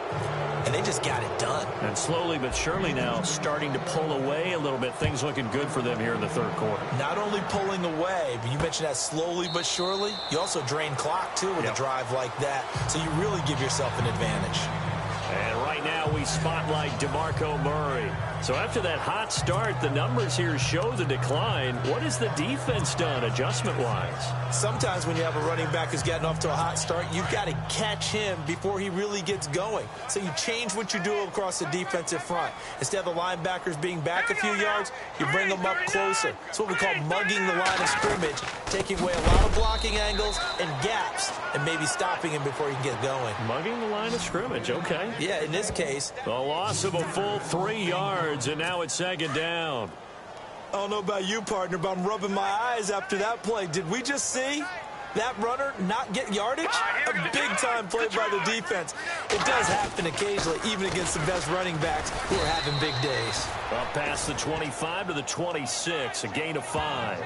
And they just got it done. And slowly but surely now starting to pull away a little bit. Things looking good for them here in the 3rd quarter. Not only pulling away, but you mentioned that slowly but surely. You also drain clock, too, with a drive like that. So you really give yourself an advantage. And right now we spotlight DeMarco Murray. So after that hot start, the numbers here show the decline. What has the defense done adjustment-wise? Sometimes when you have a running back who's gotten off to a hot start, you've got to catch him before he really gets going. So you change what you do across the defensive front. Instead of the linebackers being back a few yards, you bring them up closer. It's what we call mugging the line of scrimmage, taking away a lot of blocking angles and gaps, and maybe stopping him before he can get going. Mugging the line of scrimmage, okay. Yeah, in this case. The loss of a full 3 yards, and now it's 2nd down. I don't know about you, partner, but I'm rubbing my eyes after that play. Did we just see that runner not get yardage? A big-time play by the defense. It does happen occasionally, even against the best running backs who are having big days. Up past the 25 to the 26, a gain of 5.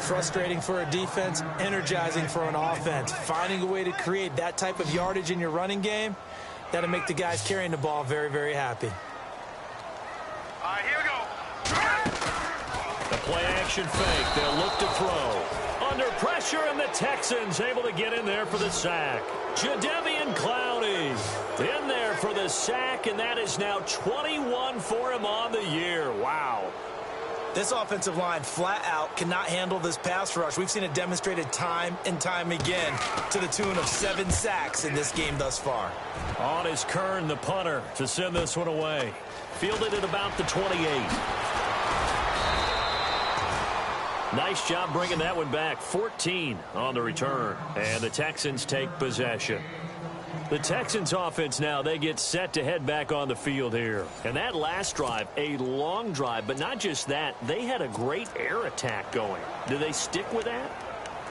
Frustrating for a defense, energizing for an offense. Finding a way to create that type of yardage in your running game, that'll make the guys carrying the ball very, very happy. All right, here we go. The play-action fake. They'll look to throw. Under pressure, and the Texans able to get in there for the sack. Jadeveon Clowney in there for the sack, and that is now 21 for him on the year. Wow. This offensive line flat out cannot handle this pass rush. We've seen it demonstrated time and time again to the tune of 7 sacks in this game thus far. On is Kern, the punter, to send this one away. Fielded at about the 28. Nice job bringing that one back. 14 on the return. And the Texans take possession. The Texans offense now, they get set to head back on the field here. And that last drive, a long drive, but not just that, they had a great air attack going. Do they stick with that?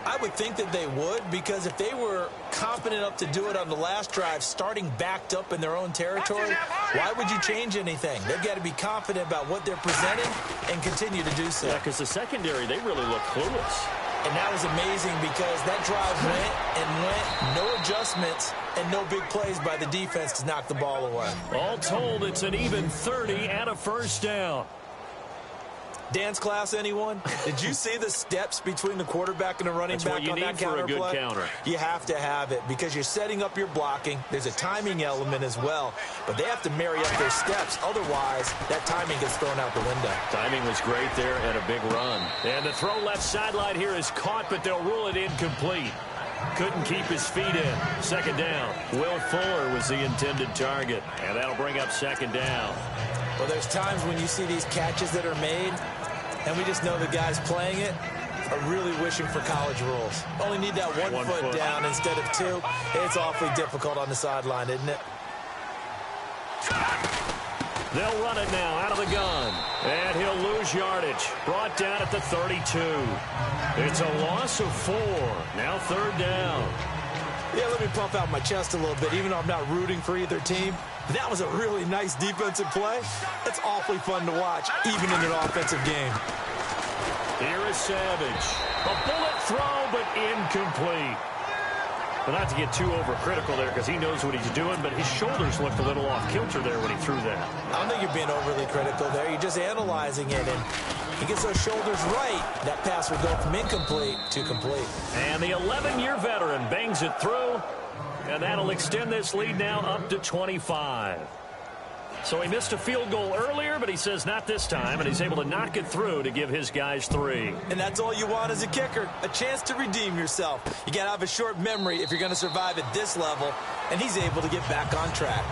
I would think that they would, because if they were confident enough to do it on the last drive, starting backed up in their own territory, why would you change anything? They've got to be confident about what they're presenting and continue to do so. Yeah, because the secondary, they really look clueless. And that was amazing because that drive went and went, no adjustments and no big plays by the defense to knock the ball away. All told, it's an even 30 and a first down. Dance class, anyone? Did you see the steps between the quarterback and the running back on that counter play? That's what you need for a good counter. You have to have it because you're setting up your blocking. There's a timing element as well, but they have to marry up their steps. Otherwise, that timing gets thrown out the window. Timing was great there and a big run. And the throw left sideline here is caught, but they'll rule it incomplete. Couldn't keep his feet in. 2nd down. Will Fuller was the intended target, and that'll bring up 2nd down. Well, there's times when you see these catches that are made, and we just know the guys playing it are really wishing for college rules. Only need that one foot down instead of 2. It's awfully difficult on the sideline, isn't it? They'll run it now out of the gun. And he'll lose yardage. Brought down at the 32. It's a loss of 4. Now 3rd down. Yeah, let me pump out my chest a little bit, even though I'm not rooting for either team. That was a really nice defensive play. It's awfully fun to watch, even in an offensive game. Here is Savage. A bullet throw, but incomplete. But not to get too overcritical there because he knows what he's doing, but his shoulders looked a little off kilter there when he threw that. I don't think you're being overly critical there. You're just analyzing it, and he gets those shoulders right. That pass would go from incomplete to complete. And the 11-year veteran bangs it through, and that'll extend this lead now up to 25. So he missed a field goal earlier, but he says not this time, and he's able to knock it through to give his guys 3. And that's all you want as a kicker, a chance to redeem yourself. You got to have a short memory if you're going to survive at this level, and he's able to get back on track.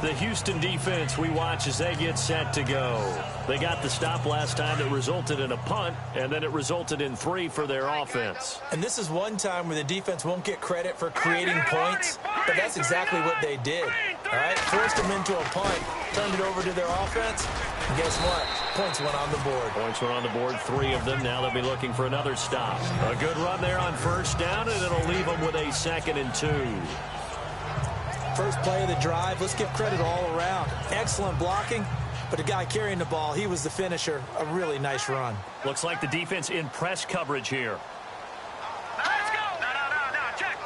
The Houston defense we watch as they get set to go. They got the stop last time that resulted in a punt, and then it resulted in 3 for their offense. And this is one time where the defense won't get credit for creating points, but that's exactly what they did. All right, forced them into a punt, turned it over to their offense, and guess what? Points went on the board. Points went on the board, 3 of them. Now they'll be looking for another stop. A good run there on first down, and it'll leave them with a 2nd and 2. First play of the drive, let's give credit all around. Excellent blocking, but the guy carrying the ball, he was the finisher. A really nice run. Looks like the defense in press coverage here. Let's go. No, check.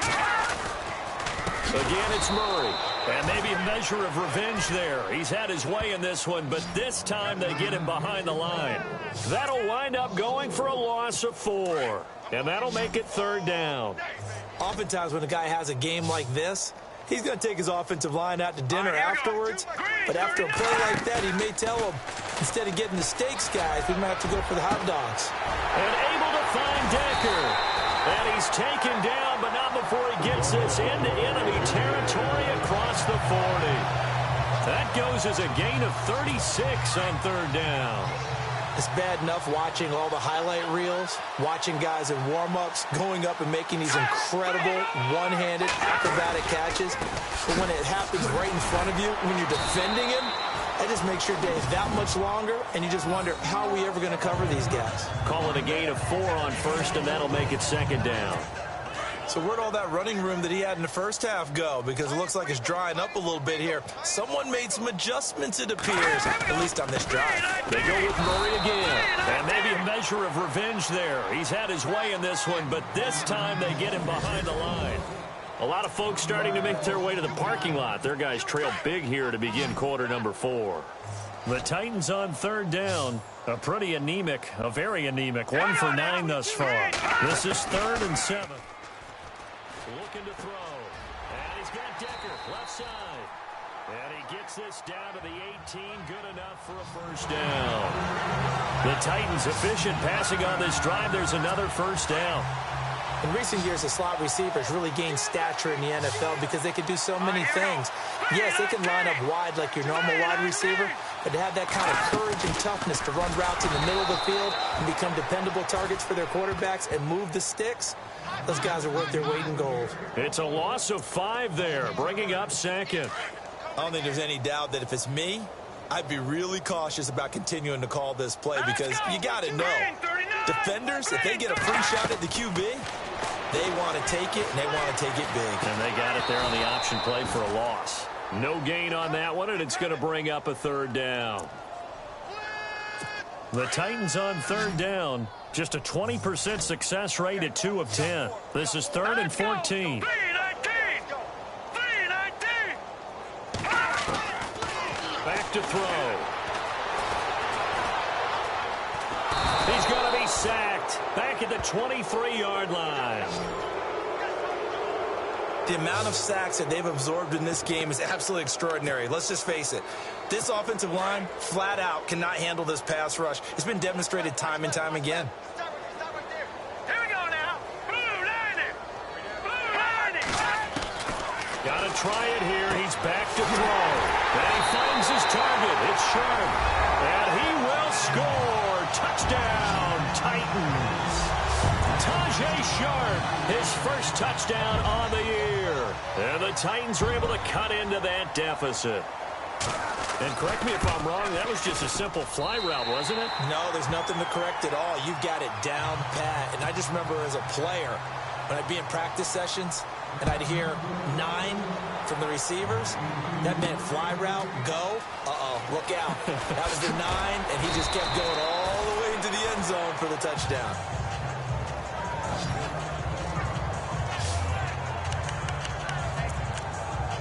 Again, it's Murray. And maybe a measure of revenge there. He's had his way in this one, but this time they get him behind the line. That'll wind up going for a loss of 4. And that'll make it 3rd down. Oftentimes when a guy has a game like this, he's going to take his offensive line out to dinner afterwards. But after a play like that, he may tell them, instead of getting the steaks, guys, we might have to go for the hot dogs. And able to find Decker. And he's taken down, but not before he gets this into enemy territory across the 40. That goes as a gain of 36 on 3rd down. It's bad enough watching all the highlight reels, watching guys in warm-ups, going up and making these incredible one-handed acrobatic catches. But when it happens right in front of you, when you're defending him, that just makes your day that much longer, and you just wonder, how are we ever going to cover these guys? Call it a gain of 4 on first, and that'll make it 2nd down. So where'd all that running room that he had in the first half go? Because it looks like it's drying up a little bit here. Someone made some adjustments, it appears, at least on this drive. They go with Murray again. And maybe a measure of revenge there. He's had his way in this one, but this time they get him behind the line. A lot of folks starting to make their way to the parking lot. Their guys trail big here to begin quarter number 4. The Titans on 3rd down. A pretty anemic, a very anemic 1 for 9 thus far. This is 3rd and 7. Looking to throw. And he's got Decker left side. And he gets this down to the 18. Good enough for a 1st down. The Titans efficient passing on this drive. There's another 1st down. In recent years, the slot receivers really gained stature in the NFL because they can do so many things. Yes, they can line up wide like your normal wide receiver, but to have that kind of courage and toughness to run routes in the middle of the field and become dependable targets for their quarterbacks and move the sticks, those guys are worth their weight in gold. It's a loss of 5 there, bringing up 2nd. I don't think there's any doubt that if it's me, I'd be really cautious about continuing to call this play because you got to know, defenders, if they get a free shot at the QB, they want to take it, and they want to take it big. And they got it there on the option play for a loss. No gain on that one, and it's going to bring up a 3rd down. The Titans on 3rd down. Just a 20% success rate at 2 of 10. This is 3rd and 14. Back to throw. He's going to be sacked. Back at the 23-yard line. The amount of sacks that they've absorbed in this game is absolutely extraordinary. Let's just face it. This offensive line, flat out, cannot handle this pass rush. It's been demonstrated time and time again. Here we go now. Blue lining. Blue lining. Got to try it here. He's back to throw. And he finds his target. It's Sharp. And he will score. Touchdown, Titans. Tajae Sharp, his first touchdown on the year. And the Titans are able to cut into that deficit. And correct me if I'm wrong, that was just a simple fly route, wasn't it? No, there's nothing to correct at all. You've got it down pat. And I just remember as a player, when I'd be in practice sessions, and I'd hear 9 from the receivers, that meant fly route, go. Uh-oh, look out. That was the 9, and he just kept going all the way into the end zone for the touchdown.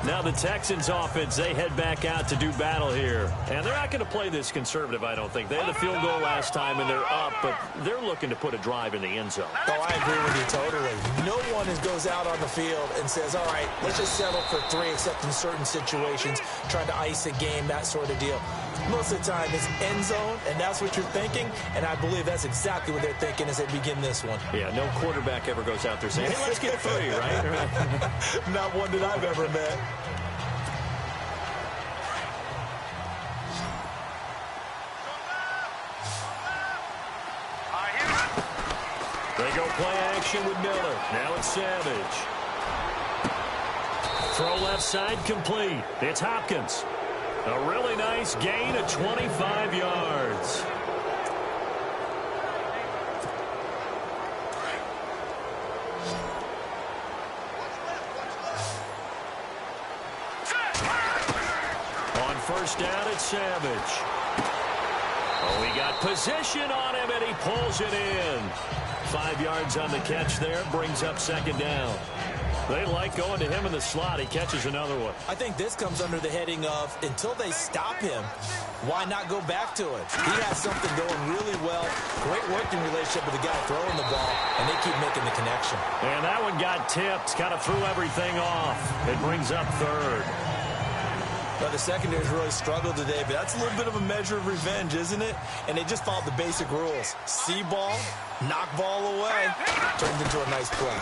Now the Texans offense, they head back out to do battle here. And they're not going to play this conservative, I don't think. They had the field goal last time, and they're up, but they're looking to put a drive in the end zone. Oh, I agree with you totally. No one goes out on the field and says, all right, let's just settle for 3, except in certain situations, trying to ice a game, that sort of deal. Most of the time, it's end zone, and that's what you're thinking, and I believe that's exactly what they're thinking as they begin this one. Yeah, no quarterback ever goes out there saying, hey, let's get 3, right? Not one that I've ever met. They go play action with Miller. Now it's Savage. Throw left side complete. It's Hopkins. A really nice gain of 25 yards. On first down, it's Savage. Oh, he got position on him, and he pulls it in. 5 yards on the catch there, brings up second down. They like going to him in the slot. He catches another one. I think this comes under the heading of, until they stop him, why not go back to it? He has something going really well. Great working relationship with the guy throwing the ball, and they keep making the connection. And that one got tipped. Kind of threw everything off. It brings up third. Well, the secondary's really struggled today, but that's a little bit of a measure of revenge, isn't it? And they just followed the basic rules. See ball, knock ball away. Turns into a nice play.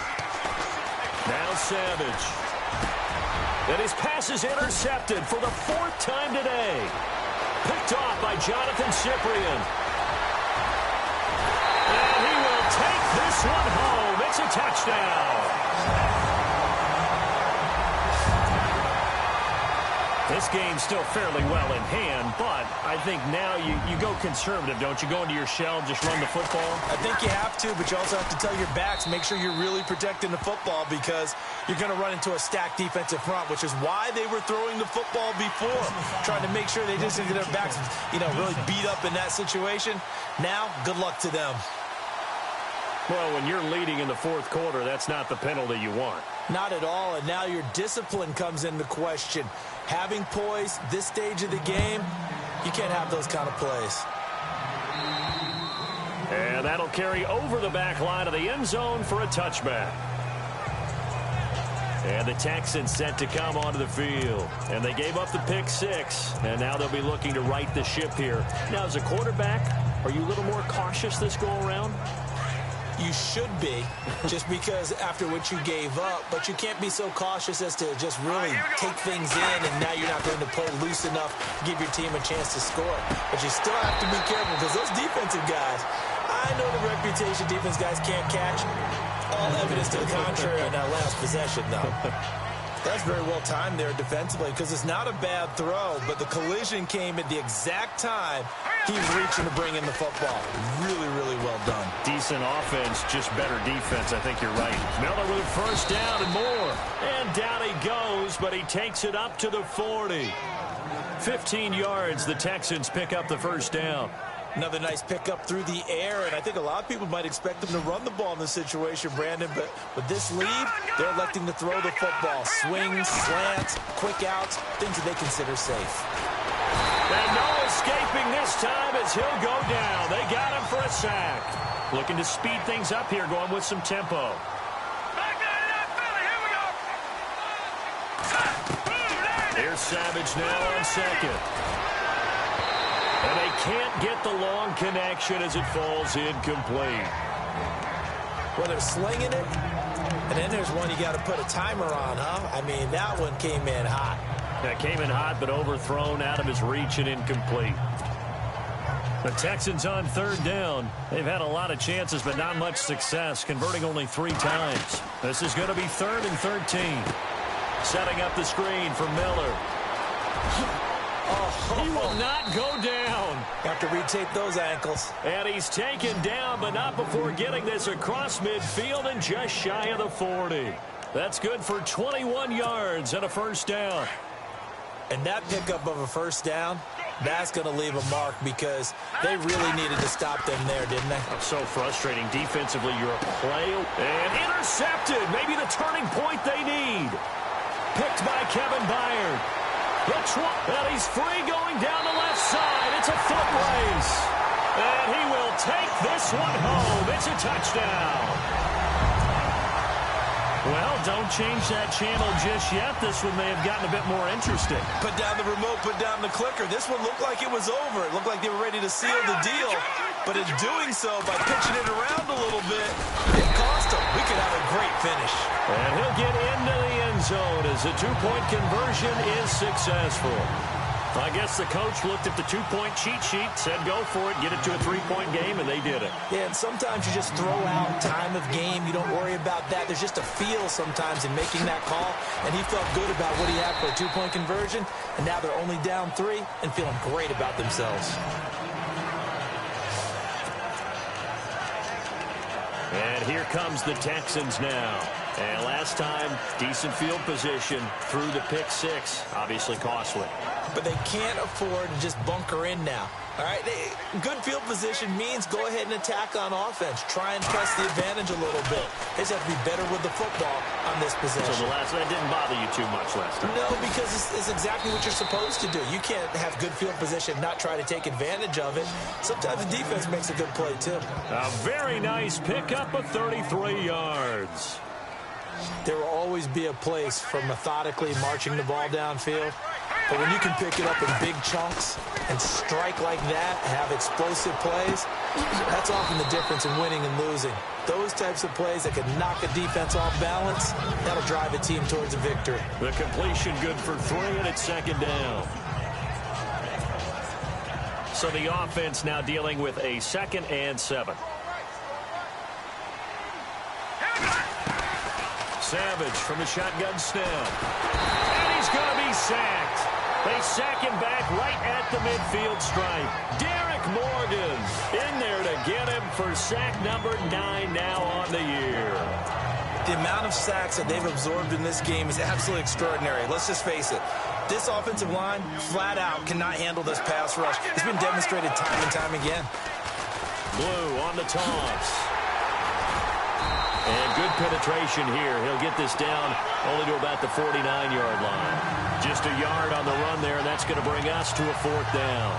Now Savage. And his pass is intercepted for the 4th time today. Picked off by Jonathan Cyprien. And he will take this one home. It's a touchdown. This game's still fairly well in hand, but I think now you go conservative, don't you? Go into your shell, just run the football? I think you have to, but you also have to tell your backs, make sure you're really protecting the football because you're going to run into a stacked defensive front, which is why they were throwing the football before, trying to make sure they just get their backs, really beat up in that situation. Now, good luck to them. Well, when you're leading in the 4th quarter, that's not the penalty you want. Not at all, and now your discipline comes into question. Having poise this stage of the game, you can't have those kind of plays. And that'll carry over the back line of the end zone for a touchback. And the Texans set to come onto the field. And they gave up the pick 6, and now they'll be looking to right the ship here. Now, as a quarterback, are you a little more cautious this go-around? You should be, just because after what you gave up, but you can't be so cautious as to just really take things in, and now you're not going to play loose enough to give your team a chance to score. But you still have to be careful because those defensive guys, I know the reputation defense guys can't catch. All evidence to the contrary on that last possession, though. That's very well timed there defensively because it's not a bad throw, but the collision came at the exact time he was reaching to bring in the football. Really, really well done. Decent offense, just better defense. I think you're right. Miller with first down and more. And down he goes, but he takes it up to the 40. 15 yards, the Texans pick up the first down. Another nice pickup through the air, and I think a lot of people might expect them to run the ball in this situation, Brandon, but with this lead, they're electing to throw the football. Swings, slants, quick outs, things that they consider safe. And no escaping this time as he'll go down. They got him for a sack. Looking to speed things up here, going with some tempo. Here's Savage now on second. And they can't get the long connection as it falls incomplete. Well, they're slinging it, and then there's one you got to put a timer on, huh? I mean, that one came in hot. That came in hot, but overthrown out of his reach and incomplete. The Texans on third down. They've had a lot of chances, but not much success, converting only 3 times. This is going to be 3rd and 13. Setting up the screen for Miller. He will not go down. Have to retape those ankles. And he's taken down, but not before getting this across midfield and just shy of the 40. That's good for 21 yards and a first down. And that pickup of a first down, that's going to leave a mark because they really needed to stop them there, didn't they? So frustrating. Defensively, you're a play. And intercepted. Maybe the turning point they need. Picked by Kevin Byard. And he's free going down the left side. It's a foot race. And he will take this one home. It's a touchdown. Well, don't change that channel just yet. This one may have gotten a bit more interesting. Put down the remote, put down the clicker. This one looked like it was over. It looked like they were ready to seal the deal. But in doing so, by pitching it around a little bit, it cost them. We could have a great finish. And he'll get into the end zone as the 2-point conversion is successful. I guess the coach looked at the two-point cheat sheet, said go for it, get it to a three-point game, and they did it. Yeah, and sometimes you just throw out time of game. You don't worry about that. There's just a feel sometimes in making that call, and he felt good about what he had for a two-point conversion, and now they're only down 3 and feeling great about themselves. And here comes the Texans now. And last time, decent field position through the pick 6. Obviously costly. But they can't afford to just bunker in now. All right, good field position means go ahead and attack on offense. Try and press the advantage a little bit. They just have to be better with the football on this possession. So that didn't bother you too much last time? No, because it's exactly what you're supposed to do. You can't have good field position and not try to take advantage of it. Sometimes the defense makes a good play, too. A very nice pickup of 33 yards. There will always be a place for methodically marching the ball downfield. But when you can pick it up in big chunks and strike like that, have explosive plays, that's often the difference in winning and losing. Those types of plays that can knock a defense off balance, that'll drive a team towards a victory. The completion good for 3, and it's second down. So the offense now dealing with a 2nd and 7. Savage from the shotgun snap. And he's going to be sacked. They sack him back right at the midfield stripe. Derek Morgan in there to get him for sack number 9 now on the year. The amount of sacks that they've absorbed in this game is absolutely extraordinary. Let's just face it. This offensive line, flat out, cannot handle this pass rush. It's been demonstrated time and time again. Blue on the toss. And good penetration here. He'll get this down only to about the 49-yard line. Just a yard on the run there, and that's going to bring us to a 4th down.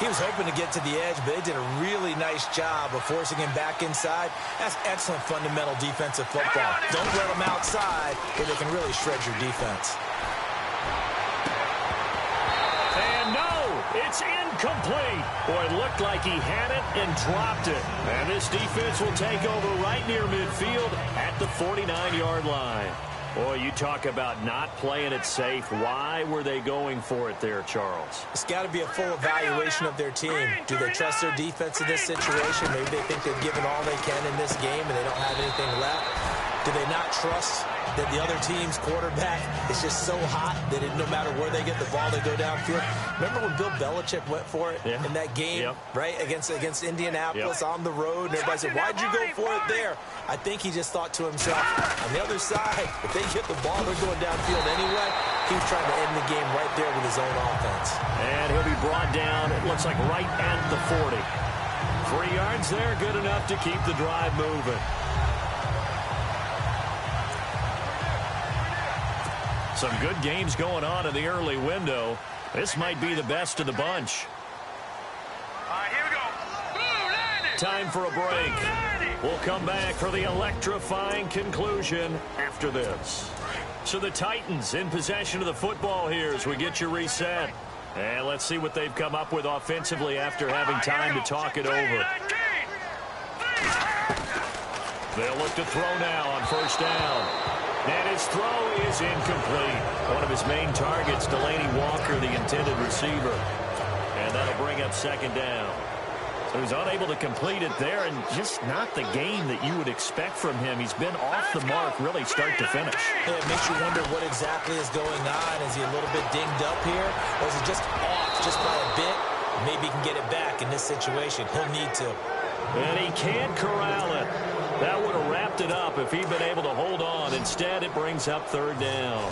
He was hoping to get to the edge, but they did a really nice job of forcing him back inside. That's excellent fundamental defensive football. Don't let them outside where they can really shred your defense. And no, it's incomplete. Boy, it looked like he had it and dropped it. And this defense will take over right near midfield at the 49-yard line. Boy, you talk about not playing it safe. Why were they going for it there, Charles? It's got to be a full evaluation of their team. Do they trust their defense in this situation? Maybe they think they've given all they can in this game and they don't have anything left. Do they not trust that the other team's quarterback is just so hot that no matter where they get the ball, they go downfield? Remember when Bill Belichick went for it in that game, right, against Indianapolis on the road? And everybody said, why'd you go for it there? I think he just thought to himself, on the other side, if they get the ball, they're going downfield anyway. He was trying to end the game right there with his own offense. And he'll be brought down, it looks like right at the 40. 3 yards there, good enough to keep the drive moving. Some good games going on in the early window. This might be the best of the bunch. All right, here we go. Blue landing. Time for a break. We'll come back for the electrifying conclusion after this. So the Titans in possession of the football here as we get you reset. And let's see what they've come up with offensively after having time to talk it over. They'll look to throw now on 1st down. And his throw is incomplete. One of his main targets, Delaney Walker, the intended receiver. And that'll bring up 2nd down. So he's unable to complete it there, and just not the game that you would expect from him. He's been off the mark really start to finish. Yeah, it makes you wonder what exactly is going on. Is he a little bit dinged up here? Or is he just off just by a bit? Maybe he can get it back in this situation. He'll need to. And he can't corral it. That would have wrapped it up if he'd been able to hold on. Instead, it brings up 3rd down.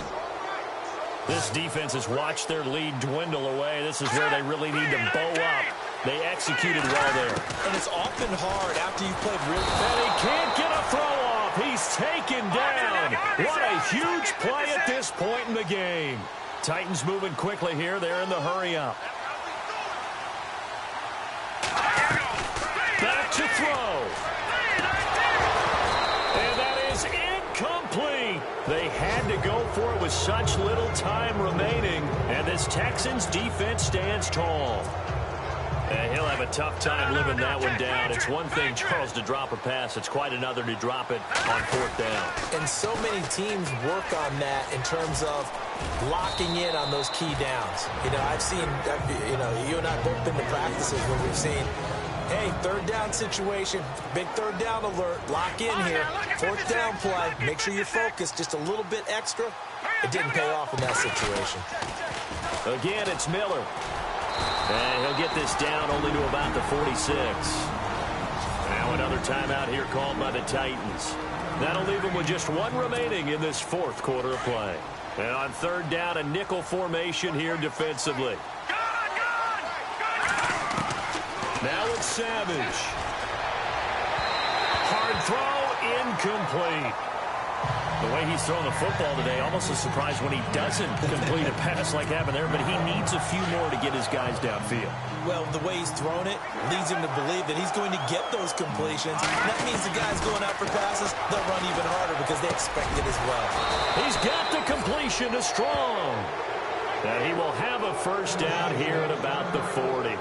This defense has watched their lead dwindle away. This is where they really need to bow up. They executed well there. And it's often hard after you've played really well. And he can't get a throw off. He's taken down. What a huge play at this point in the game. Titans moving quickly here. They're in the hurry up. Back to throw. And that is incomplete. They had to go for it with such little time remaining. And this Texans defense stands tall. And he'll have a tough time living that one down. It's one thing, Charles, to drop a pass. It's quite another to drop it on 4th down. And so many teams work on that in terms of locking in on those key downs. You know, I've seen, you and I both been to practices where we've seen, hey, 3rd down situation, big 3rd down alert, lock in here, 4th down play, make sure you're focused just a little bit extra. It didn't pay off in that situation. Again, it's Miller. And he'll get this down only to about the 46. Now another timeout here called by the Titans. That'll leave them with just 1 remaining in this 4th quarter of play. And on 3rd down, a nickel formation here defensively. Now it's Savage. Hard throw, incomplete. The way he's throwing the football today, almost a surprise when he doesn't complete a pass like happened there, but he needs a few more to get his guys downfield. Well, the way he's thrown it leads him to believe that he's going to get those completions. And that means the guys going out for passes, they'll run even harder because they expect it as well. He's got the completion to Strong. And he will have a 1st down here at about the 40.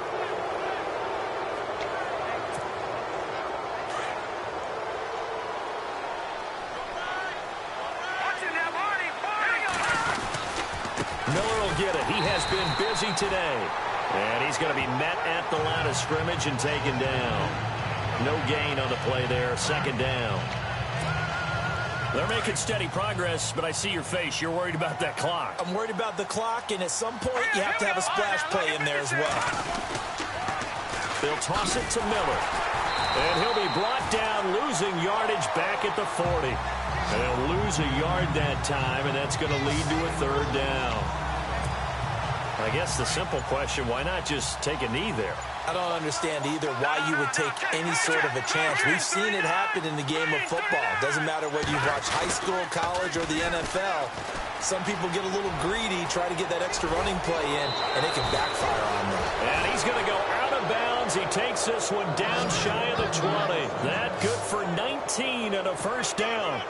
Miller will get it. He has been busy today. And he's going to be met at the line of scrimmage and taken down. No gain on the play there. 2nd down. They're making steady progress, but I see your face. You're worried about that clock. I'm worried about the clock, and at some point, you have to have a splash play in there as well. They'll toss it to Miller. And he'll be brought down, losing yardage back at the 40. And they'll lose a yard that time, and that's going to lead to a 3rd down. I guess the simple question, why not just take a knee there? I don't understand either why you would take any sort of a chance. We've seen it happen in the game of football. Doesn't matter whether you watch high school, college, or the NFL. Some people get a little greedy, try to get that extra running play in, and it can backfire on them. And he's going to go out of bounds. He takes this one down shy of the 20. That good for 19 and a 1st down.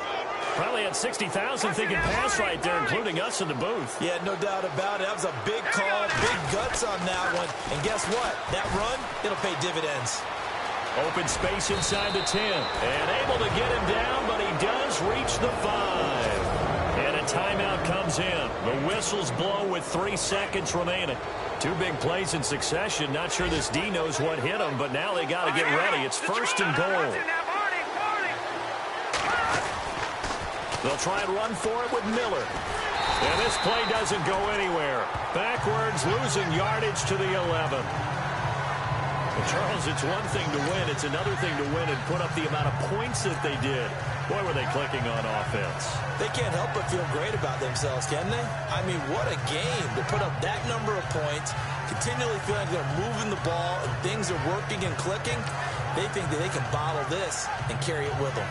Probably had 60,000 thinking pass right there, including us in the booth. Yeah, no doubt about it. That was a big call, big guts on that one. And guess what? That run, it'll pay dividends. Open space inside the 10. And able to get him down, but he does reach the 5. And a timeout comes in. The whistles blow with 3 seconds remaining. 2 big plays in succession. Not sure this D knows what hit him, but now they got to get ready. It's 1st and goal. They'll try and run for it with Miller. And this play doesn't go anywhere. Backwards, losing yardage to the 11. And Charles, it's one thing to win. It's another thing to win and put up the amount of points that they did. Boy, were they clicking on offense. They can't help but feel great about themselves, can they? I mean, what a game to put up that number of points, continually feeling like they're moving the ball and things are working and clicking. They think that they can bottle this and carry it with them.